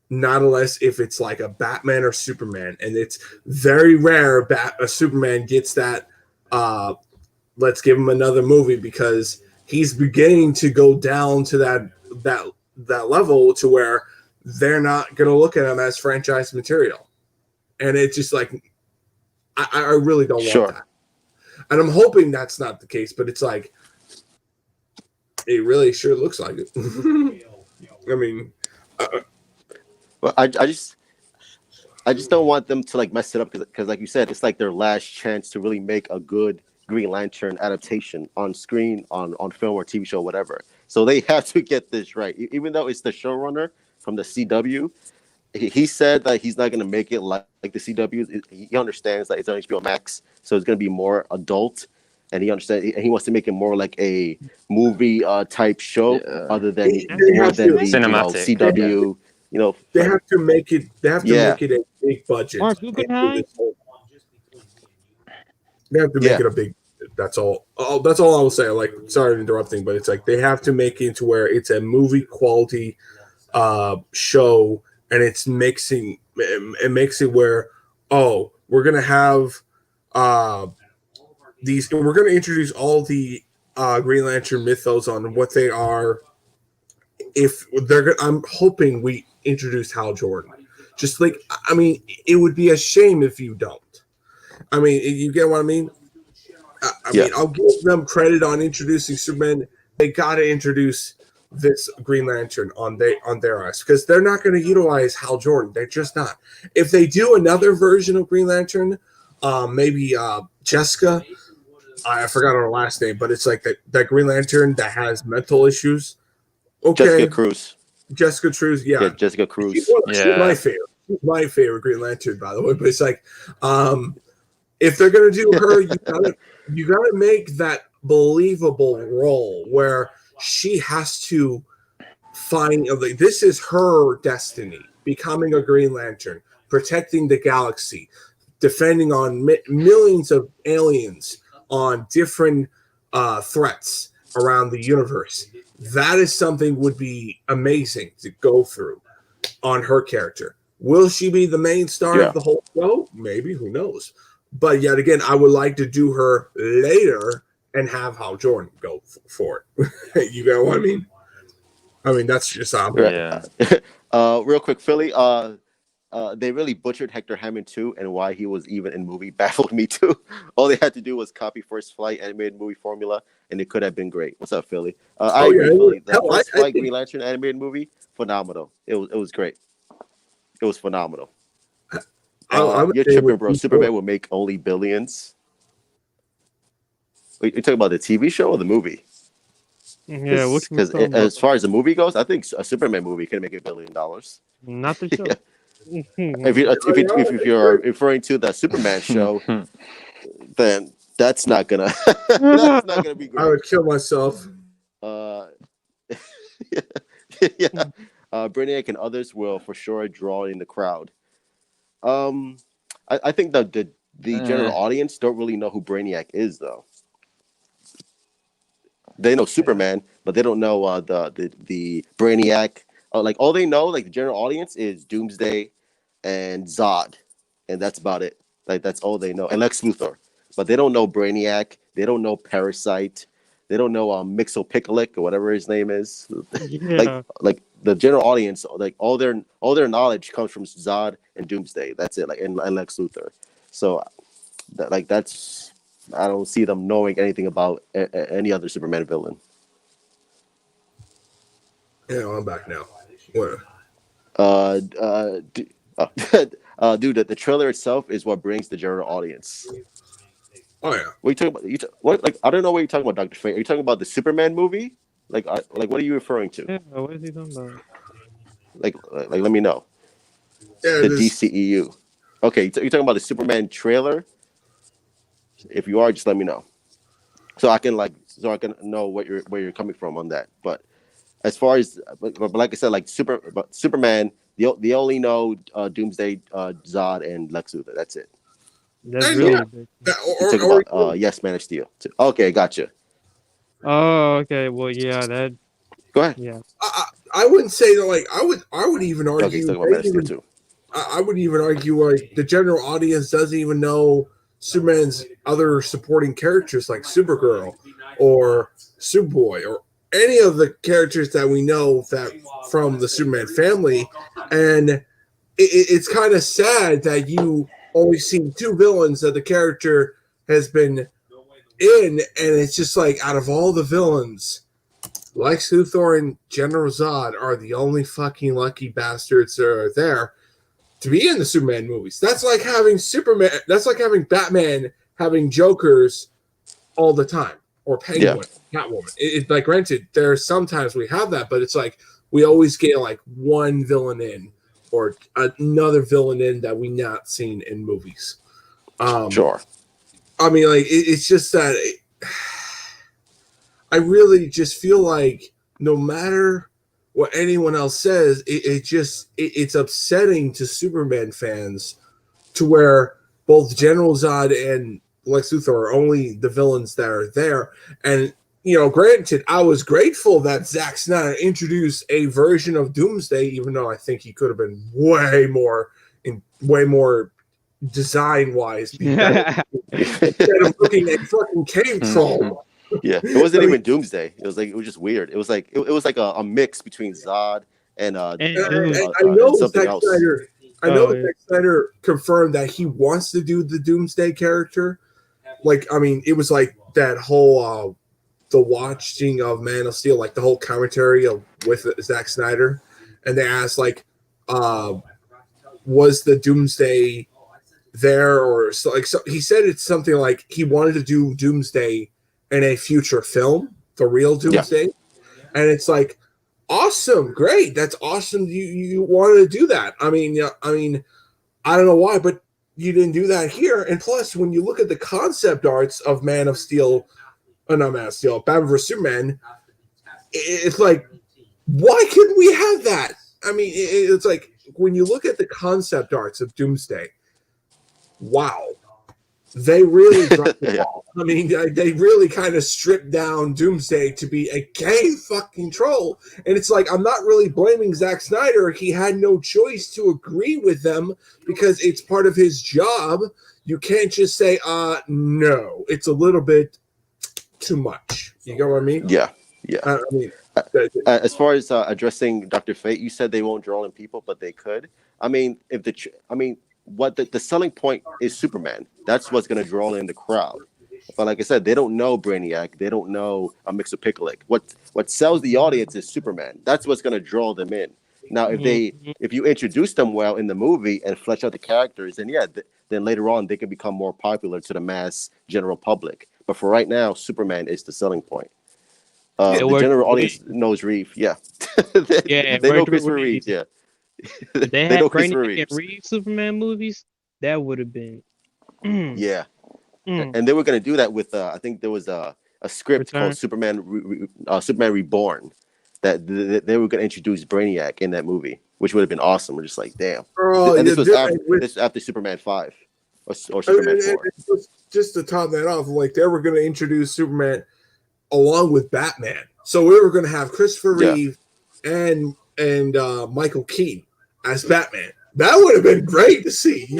Not unless if it's like a Batman or Superman, and it's very rare a Superman gets that. Let's give him another movie because he's beginning to go down to that level to where they're not going to look at him as franchise material, and it's just like I really don't want that, and I'm hoping that's not the case. But it's like it really sure looks like it. I mean. But I just don't want them to like mess it up because like you said, it's like their last chance to really make a good Green Lantern adaptation on screen, on film or TV show, whatever. So they have to get this right. Even though it's the showrunner from the CW, he said that he's not going to make it like the CW. He understands that it's on HBO Max, so it's going to be more adult, and he understands. And he wants to make it more like a movie type show, other than more than the cinematic CW. You know, they have to make it. They have to make it a big budget. Mark Guggenheim? They have to make it a big. That's all. That's all I will say. Like, sorry for interrupting, but it's like they have to make it to where it's a movie quality show, and it's mixing. It makes it where we're gonna have these. We're gonna introduce all the Green Lantern mythos on what they are. If they're, I'm hoping we introduce Hal Jordan. Just like, I mean, it would be a shame if you don't. I mean, you get what I mean? I mean, I'll give them credit on introducing Superman. They got to introduce this Green Lantern on their eyes because they're not going to utilize Hal Jordan. They're just not. If they do another version of Green Lantern, maybe Jessica, I forgot her last name, but it's like that Green Lantern that has mental issues. Okay. Jessica Cruz, yeah. Jessica Cruz. She's my favorite. She's my favorite Green Lantern, by the way. But it's like, if they're gonna do her, you gotta make that believable role where she has to find this is her destiny, becoming a Green Lantern, protecting the galaxy, defending on millions of aliens on different threats around the universe. That is something would be amazing to go through on her character. Will she be the main star of the whole show? Maybe, who knows? But yet again, I would like to do her later and have Hal Jordan go for it. You know what I mean? I mean, that's just Real quick, Philly. They really butchered Hector Hammond too, and why he was even in movie baffled me too. All they had to do was copy First Flight animated movie formula, and it could have been great. What's up, Philly? I Oh yeah, agree, Philly. The hell, First I Flight think Green Lantern animated movie, phenomenal. It was great. It was phenomenal. I would You're say it tripping, would bro. be more. Superman will make only billions. Wait, you talking about the TV show or the movie? Yeah, what you Because talking about? as far as the movie goes, I think a Superman movie can make $1 billion. Not the Yeah. show. If you're referring to the Superman show, then that's not gonna be I great. would kill myself. Uh, yeah. Brainiac and others will for sure draw in the crowd. Um, I think the general audience don't really know who Brainiac is, though. They know Superman, but they don't know the Brainiac. Like all they know, like the general audience, is Doomsday and Zod, and that's about it. Like that's all they know, and Lex Luthor. But they don't know Brainiac. They don't know Parasite. They don't know Mixopicklick or whatever his name is. Yeah, like the general audience, like all their knowledge comes from Zod and Doomsday. That's it. Like and Lex Luthor. So that's I don't see them knowing anything about any other Superman villain. Yeah, I'm back now. What? Uh, uh, d- dude, the trailer itself is what brings the general audience. Oh yeah. What are you talking about? What? Like I don't know what you're talking about, Doctor Fate. Are you talking about the Superman movie? Like what are you referring to? yeah. What is he talking about? Like let me know. Yeah, The this. DCEU. Okay, you're talking about the Superman trailer. If you are, just let me know, so I can know where you're coming from on that. But as far as but like I said, like Superman, they only know Doomsday, Zod, and Lex Luthor. That's it. That's And really yeah, the big. You talk about yes, Man of Steel. Okay, gotcha. Oh, okay. Well, yeah, that. Go ahead. Yeah. I wouldn't say that. Like I would even Okay, he's argue talking about Man of Steel too. I would even argue like the general audience doesn't even know Superman's other supporting characters like Supergirl or Superboy or any of the characters that we know that from the Superman family, and it's kind of sad that you only see two villains that the character has been in, and it's just like out of all the villains, Lex Luthor and General Zod are the only fucking lucky bastards that are there to be in the Superman movies. That's like having Superman. That's like having Batman having Jokers all the time, or Penguin, Catwoman. Like granted, there's sometimes we have that, but it's like we always get like one villain in or another villain in that we not seen in movies. Sure. I mean, like it's just that I really just feel like no matter what anyone else says, it's upsetting to Superman fans to where both General Zod and Lex Luthor are only the villains that are there. And granted, I was grateful that Zack Snyder introduced a version of Doomsday, even though I think he could have been way more design wise Yeah. instead of looking at fucking cave troll. Yeah, it wasn't even Doomsday. It was just weird. It was like it was like a mix between Zod and I know something Zack else. Snyder. I know Oh, that Zack Snyder confirmed that he wants to do the Doomsday character. Like, I mean, it was like that whole the watching of Man of Steel, like the whole commentary with Zack Snyder, and they asked like, was the Doomsday there or so? Like, so he said it's something like he wanted to do Doomsday in a future film, the real Doomsday, and it's like. Awesome, great. That's awesome. You wanted to do that. I mean, I don't know why, but you didn't do that here. And plus, when you look at the concept arts of Man of Steel, not Man of Steel, Batman vs Superman, it's like, why couldn't we have that? I mean, it's like when you look at the concept arts of Doomsday, wow, they really dropped the ball. I mean, they really kind of stripped down Doomsday to be a gay fucking troll. And it's like, I'm not really blaming Zack Snyder. He had no choice to agree with them because it's part of his job. You can't just say, no, it's a little bit too much. You get what I mean? Yeah. I mean, As far as addressing Dr. Fate, you said they won't draw in people, but they could. I mean, what the selling point is Superman. That's what's going to draw in the crowd. But like I said, they don't know Brainiac. They don't know a Mixopicolic. What sells the audience is Superman. That's what's going to draw them in. Now, if you introduce them well in the movie and flesh out the characters, then then later on they can become more popular to the mass general public. But for right now, Superman is the selling point. The general audience knows Reeve. Yeah, they know Christopher Reeve. Yeah, if they they had know Christopher Brainiac and Reeves. Reeve Superman movies, that would have been. Yeah, and they were going to do that with I think there was a script Return. called Superman Reborn that they were going to introduce Brainiac in that movie, which would have been awesome. We're just like, damn. And this was after Superman 5 or Superman 4. Just to top that off, like they were going to introduce Superman along with Batman, so we were going to have Christopher Reeve and Michael Keaton as Batman. That would have been great to see. I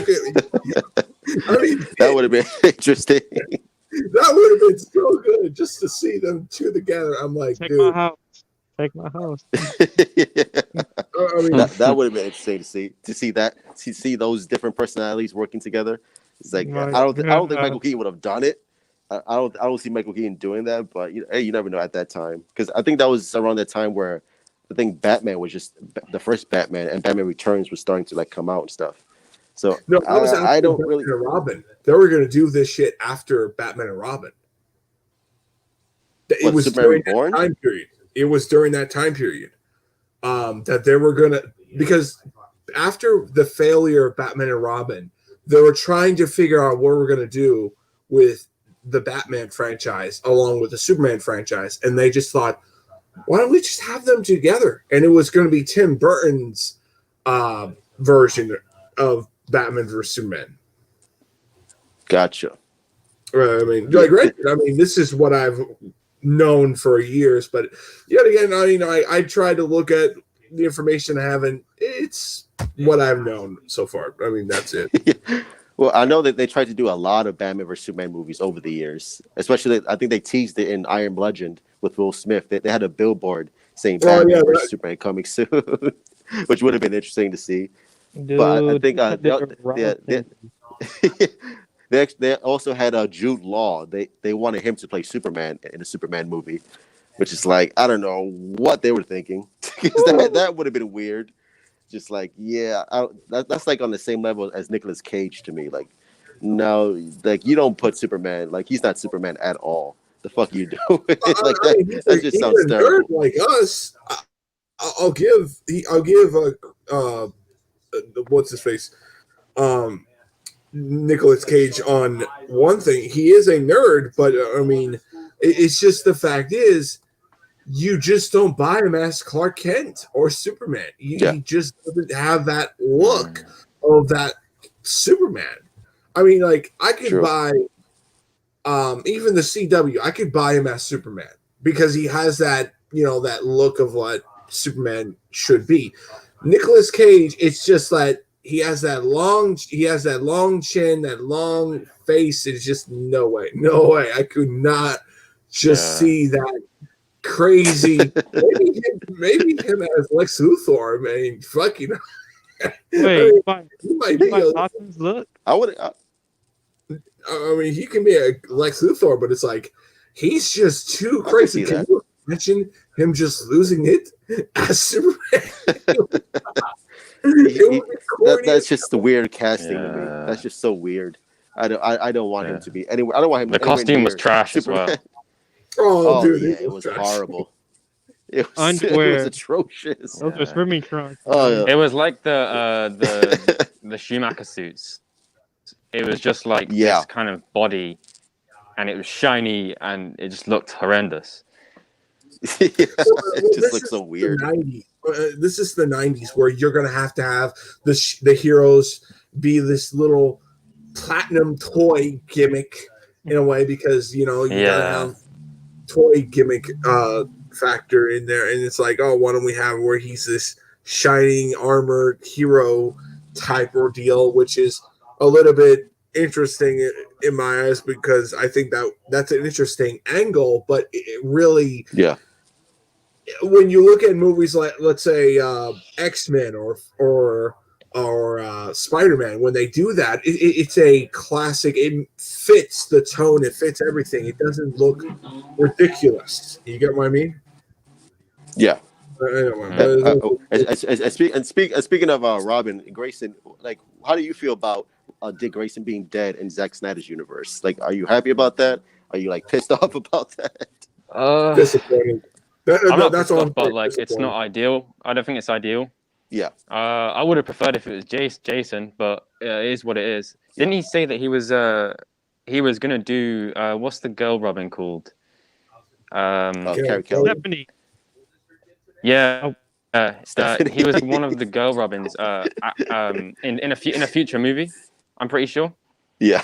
mean, that would have been interesting. That would have been so good just to see them two together. I'm like, Take dude, take my house. I mean, that would have been interesting to see those different personalities working together. It's like I don't think Michael Keaton would have done it. I don't see Michael Keaton doing that, but hey, you never know at that time, because I think that was around that time where I think Batman was just the first Batman, and Batman Returns was starting to like come out and stuff. So no, I don't Batman really. and Robin. They were going to do this shit after Batman and Robin. It was during that time period. It was during that time period that they were going to, because after the failure of Batman and Robin, they were trying to figure out what we're going to do with the Batman franchise along with the Superman franchise, and they just thought, why don't we just have them together? And it was going to be Tim Burton's version of Batman vs Superman. Gotcha. I mean, this is what I've known for years, but yet again, I tried to look at the information I have, and it's what I've known so far. I mean, that's it. Well, I know that they tried to do a lot of Batman vs Superman movies over the years. Especially, I think they teased it in Iron Legend with Will Smith. They had a billboard saying Batman vs Superman coming soon, which would have been interesting to see. Dude, but I think they also had Jude Law. They wanted him to play Superman in a Superman movie, which is like, I don't know what they were thinking. that would have been weird. Just like, that's like on the same level as Nicolas Cage to me. Like, no, like you don't put Superman, like he's not Superman at all. The fuck you doing? Like that just sounds terrible. Like us, I'll give what's his face, Nicolas Cage on one thing. He is a nerd, but I mean, it's just the fact is, you just don't buy him as Clark Kent or Superman. He just doesn't have that look of that Superman. I mean, like I could buy even the CW. I could buy him as Superman because he has that that look of what Superman should be. Nicolas Cage, it's just that he has that long chin, that long face. It's just no way. I could not just see that crazy. maybe him as Lex Luthor. I mean, fucking. Wait, he might be look. I mean, he can be a Lex Luthor, but it's like he's just too crazy. Can you imagine him just losing it as Superman? That's just the weird casting to me. That's just so weird. I don't want him to be anywhere. I don't want him. The costume was trash Superman. As well. Oh, dude, it was horrible. It was atrocious. Those were swimming trunks. Oh, It was like the Schumacher suits. It was just like this kind of body, and it was shiny, and it just looked horrendous. It just looks so weird. This is the 90s where you're going to have the heroes be this little platinum toy gimmick in a way, because you gotta have toy gimmick factor in there, and it's like, why don't we have where he's this shining armored hero type ordeal, which is a little bit interesting in my eyes, because I think that's an interesting angle, but it really when you look at movies like, let's say, X-Men or Spider-Man, when they do that, it's a classic. It fits the tone. It fits everything. It doesn't look ridiculous. You get what I mean? Yeah. Speaking of Robin Grayson, like, how do you feel about Dick Grayson being dead in Zack Snyder's universe? Like, are you happy about that? Are you like pissed off about that? Disappointing. I'm not That's pissed all off, I'm but saying. like it's not ideal. I don't think it's ideal. Yeah. I would have preferred if it was Jason, but it is what it is. Didn't he say that he was gonna do what's the girl Robin called? Carrie Kelly. Stephanie. Yeah. Stephanie. He was one of the girl Robins in a future movie. I'm pretty sure. Yeah.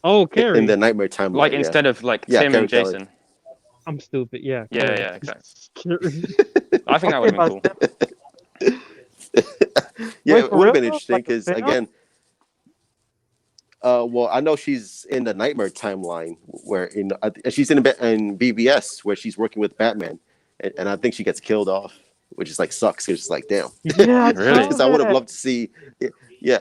Oh, Carrie. In the Nightmare Timeline. Like instead of like Tim Carrie and Jason. Kelly. I'm stupid. Yeah. Yeah, exactly. I think that would have been cool. Yeah, it would have been real? interesting because again, well, I know she's in the Nightmare Timeline where she's in BVS where she's working with Batman, and I think she gets killed off, which is like sucks. Because it's like damn. Yeah, Really? Because I would have loved to see. Yeah.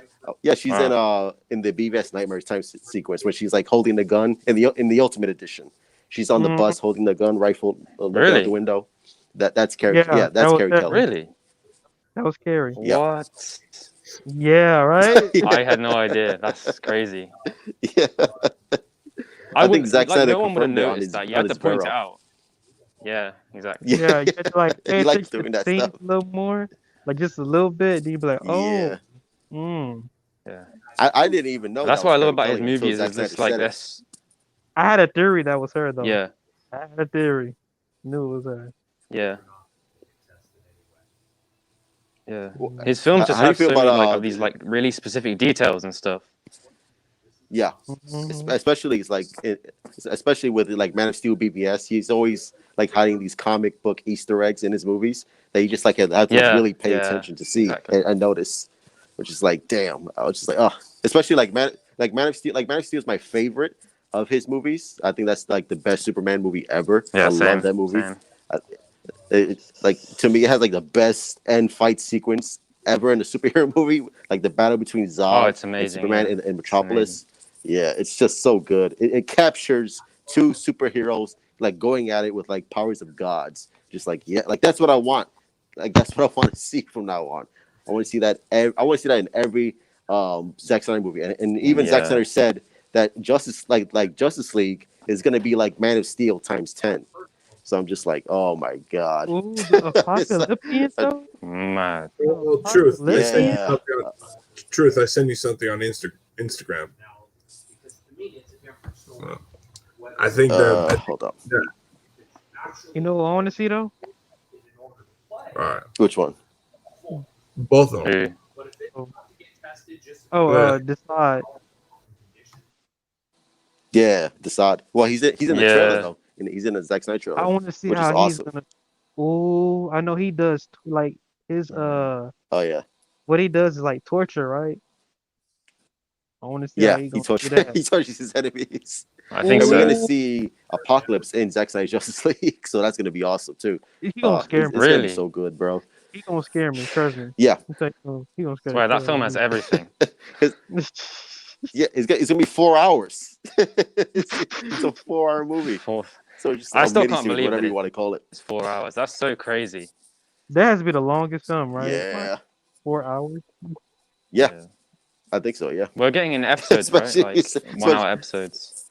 She's Wow. in the BVS Nightmare Time sequence where she's like holding the gun in the Ultimate Edition. She's on the bus holding the gun rifle looking out the window. That's Carrie. Yeah, that's Carrie Kelly. Really? That was scary. Yeah. What? Yeah, right? I had no idea. That's crazy. Yeah. I think Zack Snyder no one would have confirmed it on noticed his- that. You on had to his point it barrel. out. Yeah, exactly. Yeah, you had to like pay He likes attention doing to that scenes stuff. a little more, like just a little bit. Then you'd be like, oh, Yeah. Yeah. I didn't even know. That's that what I was love about Carrie his Kelly until movies Zack is just Snyder like said it. this. I had a theory that was her though. Yeah, I had a theory. Knew it was her. yeah, yeah. His films just How do you have feel so many about, like of these like really specific details and stuff. Yeah, Mhm. especially especially with like Man of Steel BBS, he's always like hiding these comic book Easter eggs in his movies that you just like have to Yeah, really pay yeah, attention to see exactly. and notice, which is like damn. I was just like, oh, especially like Man of Steel. Like Man of Steel is my favorite of his movies. I think that's like the best Superman movie ever. Yeah, I same, love that movie. same. It's like to me, it has like the best end fight sequence ever in a superhero movie. Like the battle between Zod It's amazing, and Superman yeah. in Metropolis. Yeah, it's just so good. It captures two superheroes like going at it with like powers of gods. Just like like that's what I want. Like that's what I want to see from now on. I want to see that. I want to see that in every Zack Snyder movie. And even Zack Snyder said that Justice League is going to be like Man of Steel times 10. So I'm just like, oh my god. Ooh, the apocalypse though. Mad. Well, truth. Yeah. Truth. I send you something on Instagram. I think that. Hold up. You know what I want to see though? All right. Which one? Both of them. Oh, Decide. Yeah, Desaad. Well, he's in the Yeah. trailer though. He's in the Zack Snyder trailer. I want to see which is how he's awesome. gonna. Oh, I know he does like his Oh yeah. what he does is like torture, right? I want to see Yeah, how he he gonna do tortures that. he tortures his enemies. I think And so. we're gonna see Apocalypse in Zack Snyder's Justice League, so that's gonna be awesome too. He gonna scare me. It's gonna be Really? so good, bro. He gonna scare me. Trust me. Yeah, He gonna scare Swear the that film has shit out everything. yeah. It's gonna be 4 hours. it's a 4-hour movie, so it's just I a still can't miniseries, believe whatever that you want to call it. It's 4 hours. That's so crazy. of me. That has to be the longest film, right? Yeah, 4 hours. yeah, I think so. Yeah, We're getting in episodes, right? Especially- Like 1 hour episodes.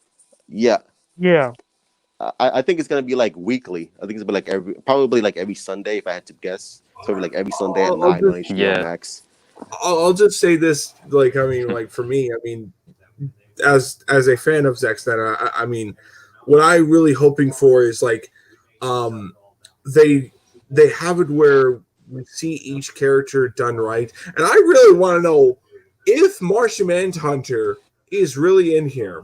yeah. Yeah. I think it's gonna be like weekly. I think it's gonna be like probably like every Sunday if I had to guess. So it'll be like every Sunday at 9 on HBO Yeah. Max. I'll just say this, like, I mean, like for me, I mean, as a fan of Zack Snyder, I mean, what I really hoping for is like, they have it where we see each character done right, and I really want to know if Martian Manhunter is really in here.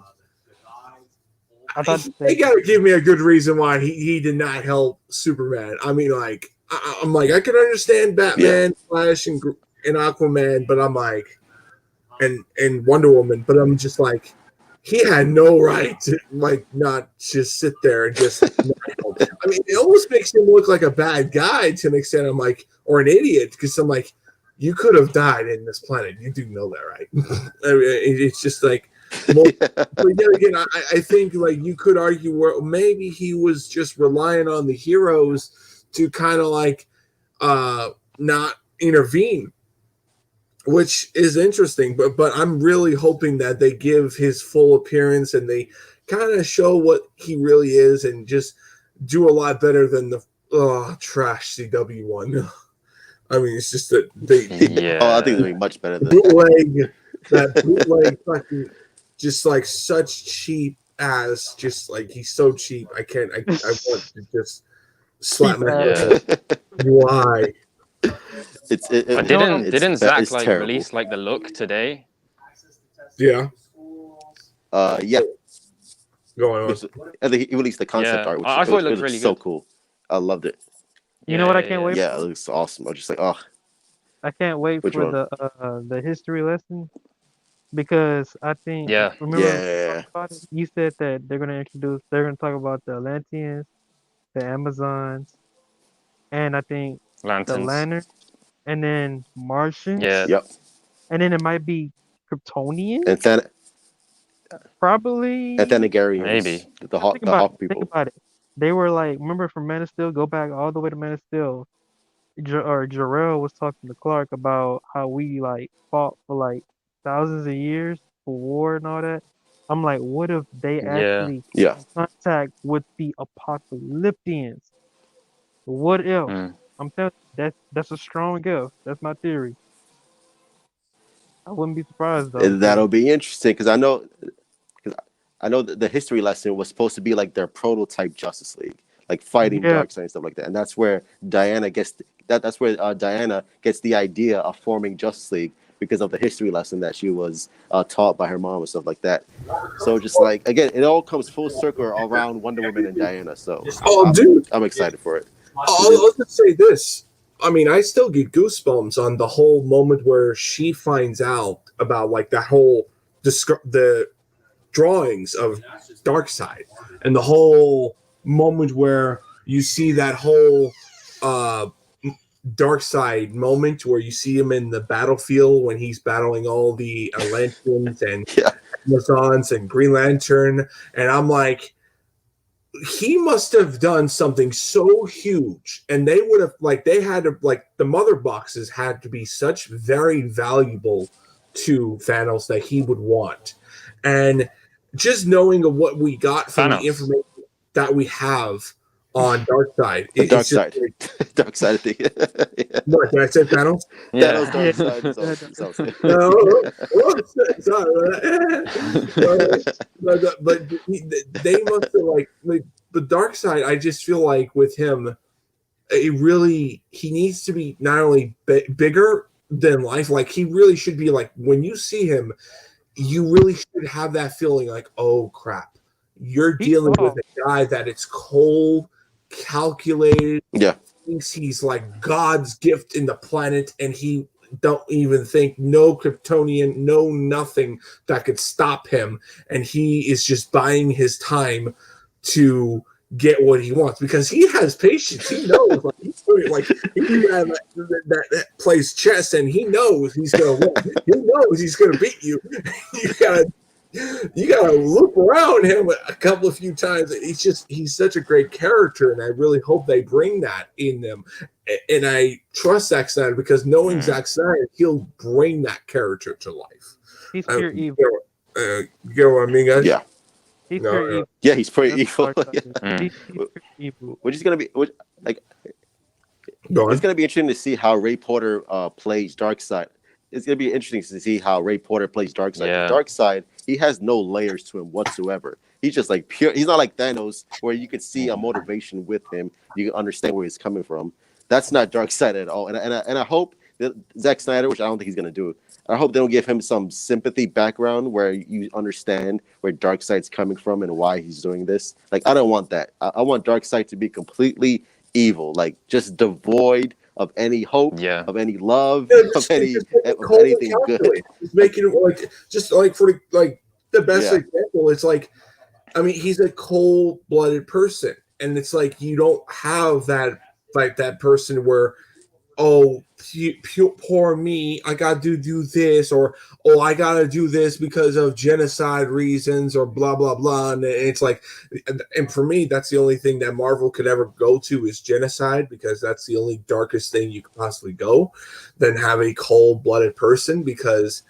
I thought They gotta give me a good reason why he did not help Superman. I mean, like, I'm like, I can understand Batman, Flash, and Aquaman, but I'm like, and Wonder Woman, but I'm just like, he had no right to like not just sit there and just. I mean, it almost makes him look like a bad guy to an extent. I'm like, or an idiot, because I'm like, you could have died in this planet. You do know that, right? I mean, it's just like. Well, but yet again, I think like you could argue where maybe he was just relying on the heroes to kind of like not intervene, which is interesting. But I'm really hoping that they give his full appearance and they kind of show what he really is and just do a lot better than the trash CW one. I mean, it's just that they I think they're doing much better than bootleg fucking. Just like such cheap ass, just like he's so cheap. I want to just slap my head. Why? Didn't Zach like terrible. release like the look today? Yeah. Yeah. Going on. I think he released the concept art, which I thought it looked really so good. cool. I loved it. You know what I can't wait? Yeah, it looks awesome. I was just like, oh. I can't wait Which for one? the history lesson because I think remember you said that they're gonna talk about the Atlanteans, the Amazons, and I think the Lanterns, and then Martians. Yeah. Yep. And then it might be Kryptonians. And then probably. And Thanagarians. Maybe. The Hawk people. Think about it. They were like, remember from Man of Steel? Go back all the way to Man of Steel. Jor-El was talking to Clark about how we like fought for like thousands of years for war and all that. I'm like, what if they actually contact with the Apocalyptians? What if? I'm telling you, that's a strong if. That's my theory. I wouldn't be surprised though. That'll be interesting because I know that the history lesson was supposed to be like their prototype Justice League, like fighting Darkseid and stuff like that. And that's where Diana gets Diana gets the idea of forming Justice League because of the history lesson that she was taught by her mom and stuff like that. So just like again, it all comes full circle around Wonder Woman and Diana. So I'm excited for it. I'll just say this. I mean, I still get goosebumps on the whole moment where she finds out about like that whole the drawings of Darkseid and the whole moment where you see that whole Darkseid moment where you see him in the battlefield when he's battling all the Atlanteans and Amazons and Green Lantern, and I'm like, he must have done something so huge, and they would have they had to the mother boxes had to be such very valuable to Thanos that he would want, and just knowing of what we got from the information that we have on Darkseid. Darkseid thing. What, did I say Thanos? Yeah. Thanos, Darkseid. But they must have like the Darkseid. I just feel like with him, he needs to be not only bigger than life. Like he really should be like when you see him, you really should have that feeling like, oh crap, you're dealing with a guy that it's cold, calculated. Yeah. Thinks he's like God's gift in the planet, and he don't even think no Kryptonian, no nothing that could stop him, and he is just buying his time to get what he wants because he has patience. He knows, he's that plays chess, and he knows he's gonna win. He knows he's gonna beat you. You gotta look around him a few times. He's such a great character, and I really hope they bring that in them. And I trust Zack Snyder because knowing Zack Snyder, he'll bring that character to life. He's pure evil. You get what I mean, guys? Yeah. He's pure evil. Yeah, he's pretty evil. He's evil. Which is gonna be it's gonna be interesting to see how Ray Porter plays Darkseid. It's gonna be interesting to see how Ray Porter plays Darkseid. Yeah. Darkseid, he has no layers to him whatsoever. He's just like pure. He's not like Thanos, where you can see a motivation with him. You can understand where he's coming from. That's not Darkseid at all. And I hope that Zack Snyder, which I don't think he's gonna do, I hope they don't give him some sympathy background where you understand where Darkseid's coming from and why he's doing this. Like I don't want that. I want Darkseid to be completely evil, like just devoid of any hope, of any love, of anything good. Just making it just for the best example. It's like, I mean, he's a cold-blooded person, and it's like you don't have that like that person where, oh, poor me, I got to do this, or oh, I got to do this because of genocide reasons, or blah blah blah. And it's like, and for me, that's the only thing that Marvel could ever go to is genocide, because that's the only darkest thing you could possibly go, than have a cold-blooded person, because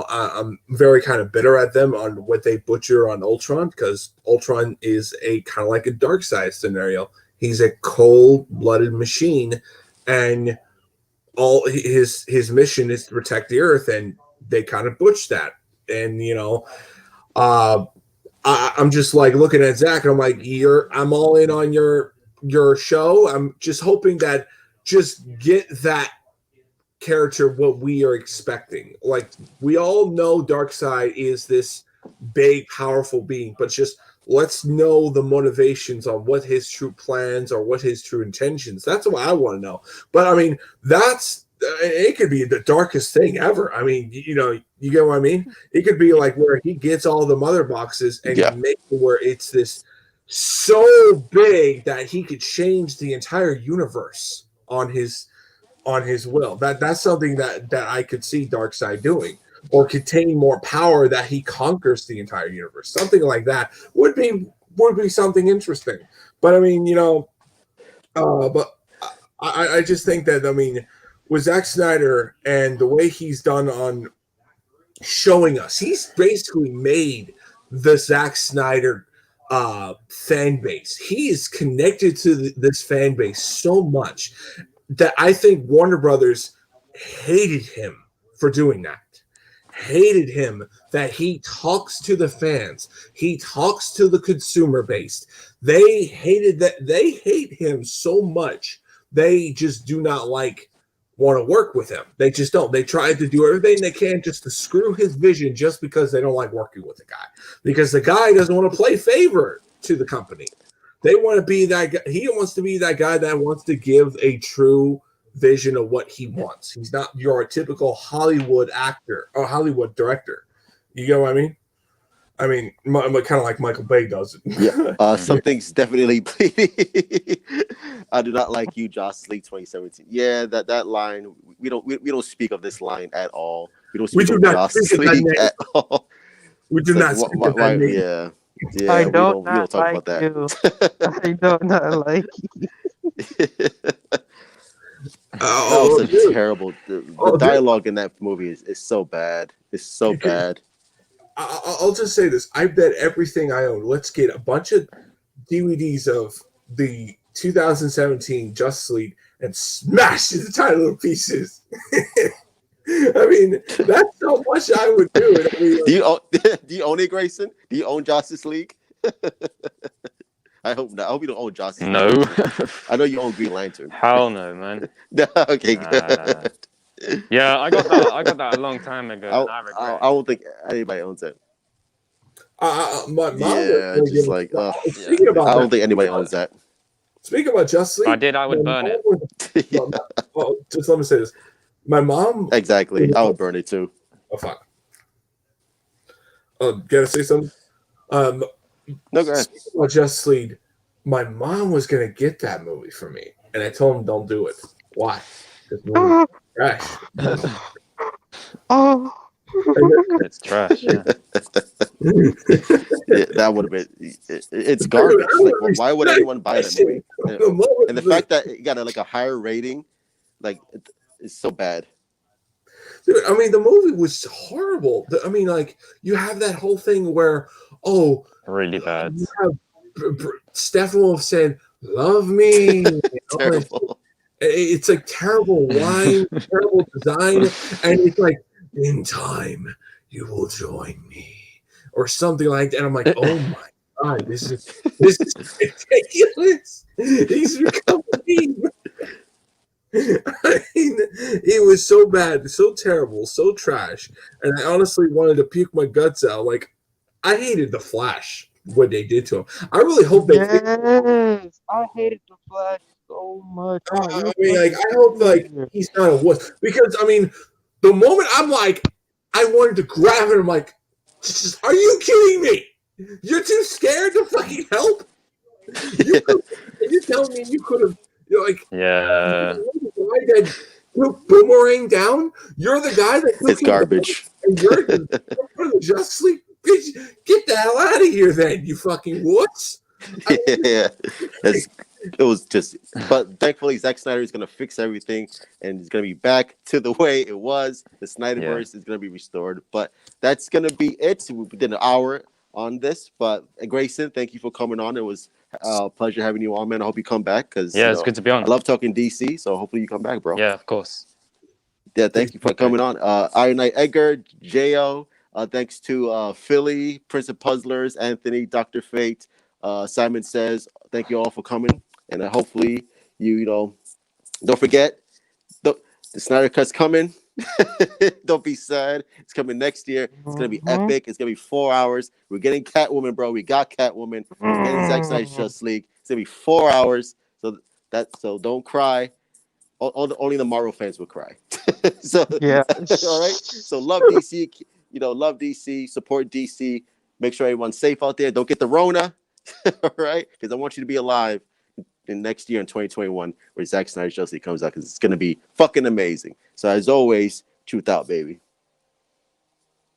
I'm very kind of bitter at them on what they butcher on Ultron, because Ultron is a kind of like a dark side scenario. He's a cold-blooded machine, and all his mission is to protect the Earth, and they kind of butch that. And I'm just like looking at Zach, and I'm like, I'm all in on your show. I'm just hoping that just get that character what we are expecting. Like, we all know Darkseid is this big, powerful being, but just let's know the motivations on what his true plans or what his true intentions. That's what I want to know. But I mean, it could be the darkest thing ever. I mean, you get what I mean? It could be like where he gets all the mother boxes and make it where it's this so big that he could change the entire universe on his will. That's something that I could see Darkseid doing, or contain more power that he conquers the entire universe. Something like that would be something interesting. But I mean, but I just think that, I mean, with Zack Snyder and the way he's done on showing us, he's basically made the Zack Snyder fan base. He is connected to this fan base so much that I think Warner Brothers hated him for doing that. Hated him that he talks to the fans. He talks to the consumer base. They hated that. They hate him so much. They just do not want to work with him. They just don't. They try to do everything they can just to screw his vision, just because they don't like working with the guy. Because the guy doesn't want to play favor to the company. They want to be that guy. He wants to be that guy that wants to give a true vision of what he wants. He's not your typical Hollywood actor or Hollywood director. You know what I mean? I mean, kind of like Michael Bay does it. Yeah, something's definitely bleeding. I do not like you, Joss Lee, 2017. Yeah, that line. We don't speak of this line at all. We don't speak of Joss Lee at all. We do not speak of that name. Yeah. I we don't talk like about that. I don't not like you. That was a terrible. The dialogue in that movie is so bad. It's so bad. I'll just say this. I bet everything I own. Let's get a bunch of DVDs of the 2017 Justice League and smash it into tiny little pieces. I mean, that's how much I would do it. I mean, do you own it, Grayson? Do you own Justice League? I hope not. I hope you don't own Justice League. No. I know you own Green Lantern. Hell no, man. Okay, good. Yeah, I got that a long time ago. I don't think anybody owns it. My mom just like speaking about I don't think anybody owns that. Speaking about Justice League, if I did, I would burn it. Just let me say this. My mom... Exactly. I would burn it too. Oh, fuck. Gotta say something? No, go ahead. Speaking about Justice League, my mom was going to get that movie for me. And I told him, don't do it. Why? This movie is trash. Oh. It's trash, yeah. That would have been... It's garbage. Like, why would anyone buy that movie? And the fact that it got a higher rating, like... It's so bad. Dude, I mean, the movie was horrible. I mean, like, you have that whole thing where, really bad. You have Steppenwolf saying, love me. Terrible. It's like terrible line, terrible design. And it's like, in time, you will join me. Or something like that. And I'm like, oh my God, this is ridiculous. He's become a meme. I mean, it was so bad, so terrible, so trash, and I honestly wanted to puke my guts out. Like, I hated the Flash, what they did to him. I really hope they. Yes, I hated the Flash so much. I mean, like, I hope he's not a wuss, because I mean, the moment I'm like, I wanted to grab him, I'm like, Are you kidding me? You're too scared to fucking help? You're telling me you could have, like, Yeah. you're the guy that took Boomerang down? You're the guy that took It's garbage. And you're the Justice League? Bitch, get the hell out of here then, you fucking wuss. Yeah. It was just, but thankfully Zack Snyder is gonna fix everything and it's gonna be back to the way it was. The Snyderverse is gonna be restored. But that's gonna be it. We did an hour on this. But Grayson, thank you for coming on. It was a pleasure having you on, man. I hope you come back because it's good to be on. I love talking DC. So hopefully you come back, bro. Yeah, of course. Yeah, thank you for coming on. Iron Knight Edgar, Jo. Thanks to Philly, Prince of Puzzlers, Anthony, Dr. Fate, Simon Says. Thank you all for coming. And hopefully you don't forget, the Snyder Cut's coming. Don't be sad. It's coming next year. It's going to be epic. It's going to be 4 hours. We're getting Catwoman, bro. We got Catwoman. We're getting Zack Snyder's Justice League. It's going to be 4 hours. So don't cry. Only the Marvel fans will cry. So Yeah. all right. So love DC. Love DC. Support DC. Make sure everyone's safe out there. Don't get the Rona. All right, because I want you to be alive in next year in 2021 where Zack Snyder's Justice League comes out because it's gonna be fucking amazing. So as always, truth out, baby.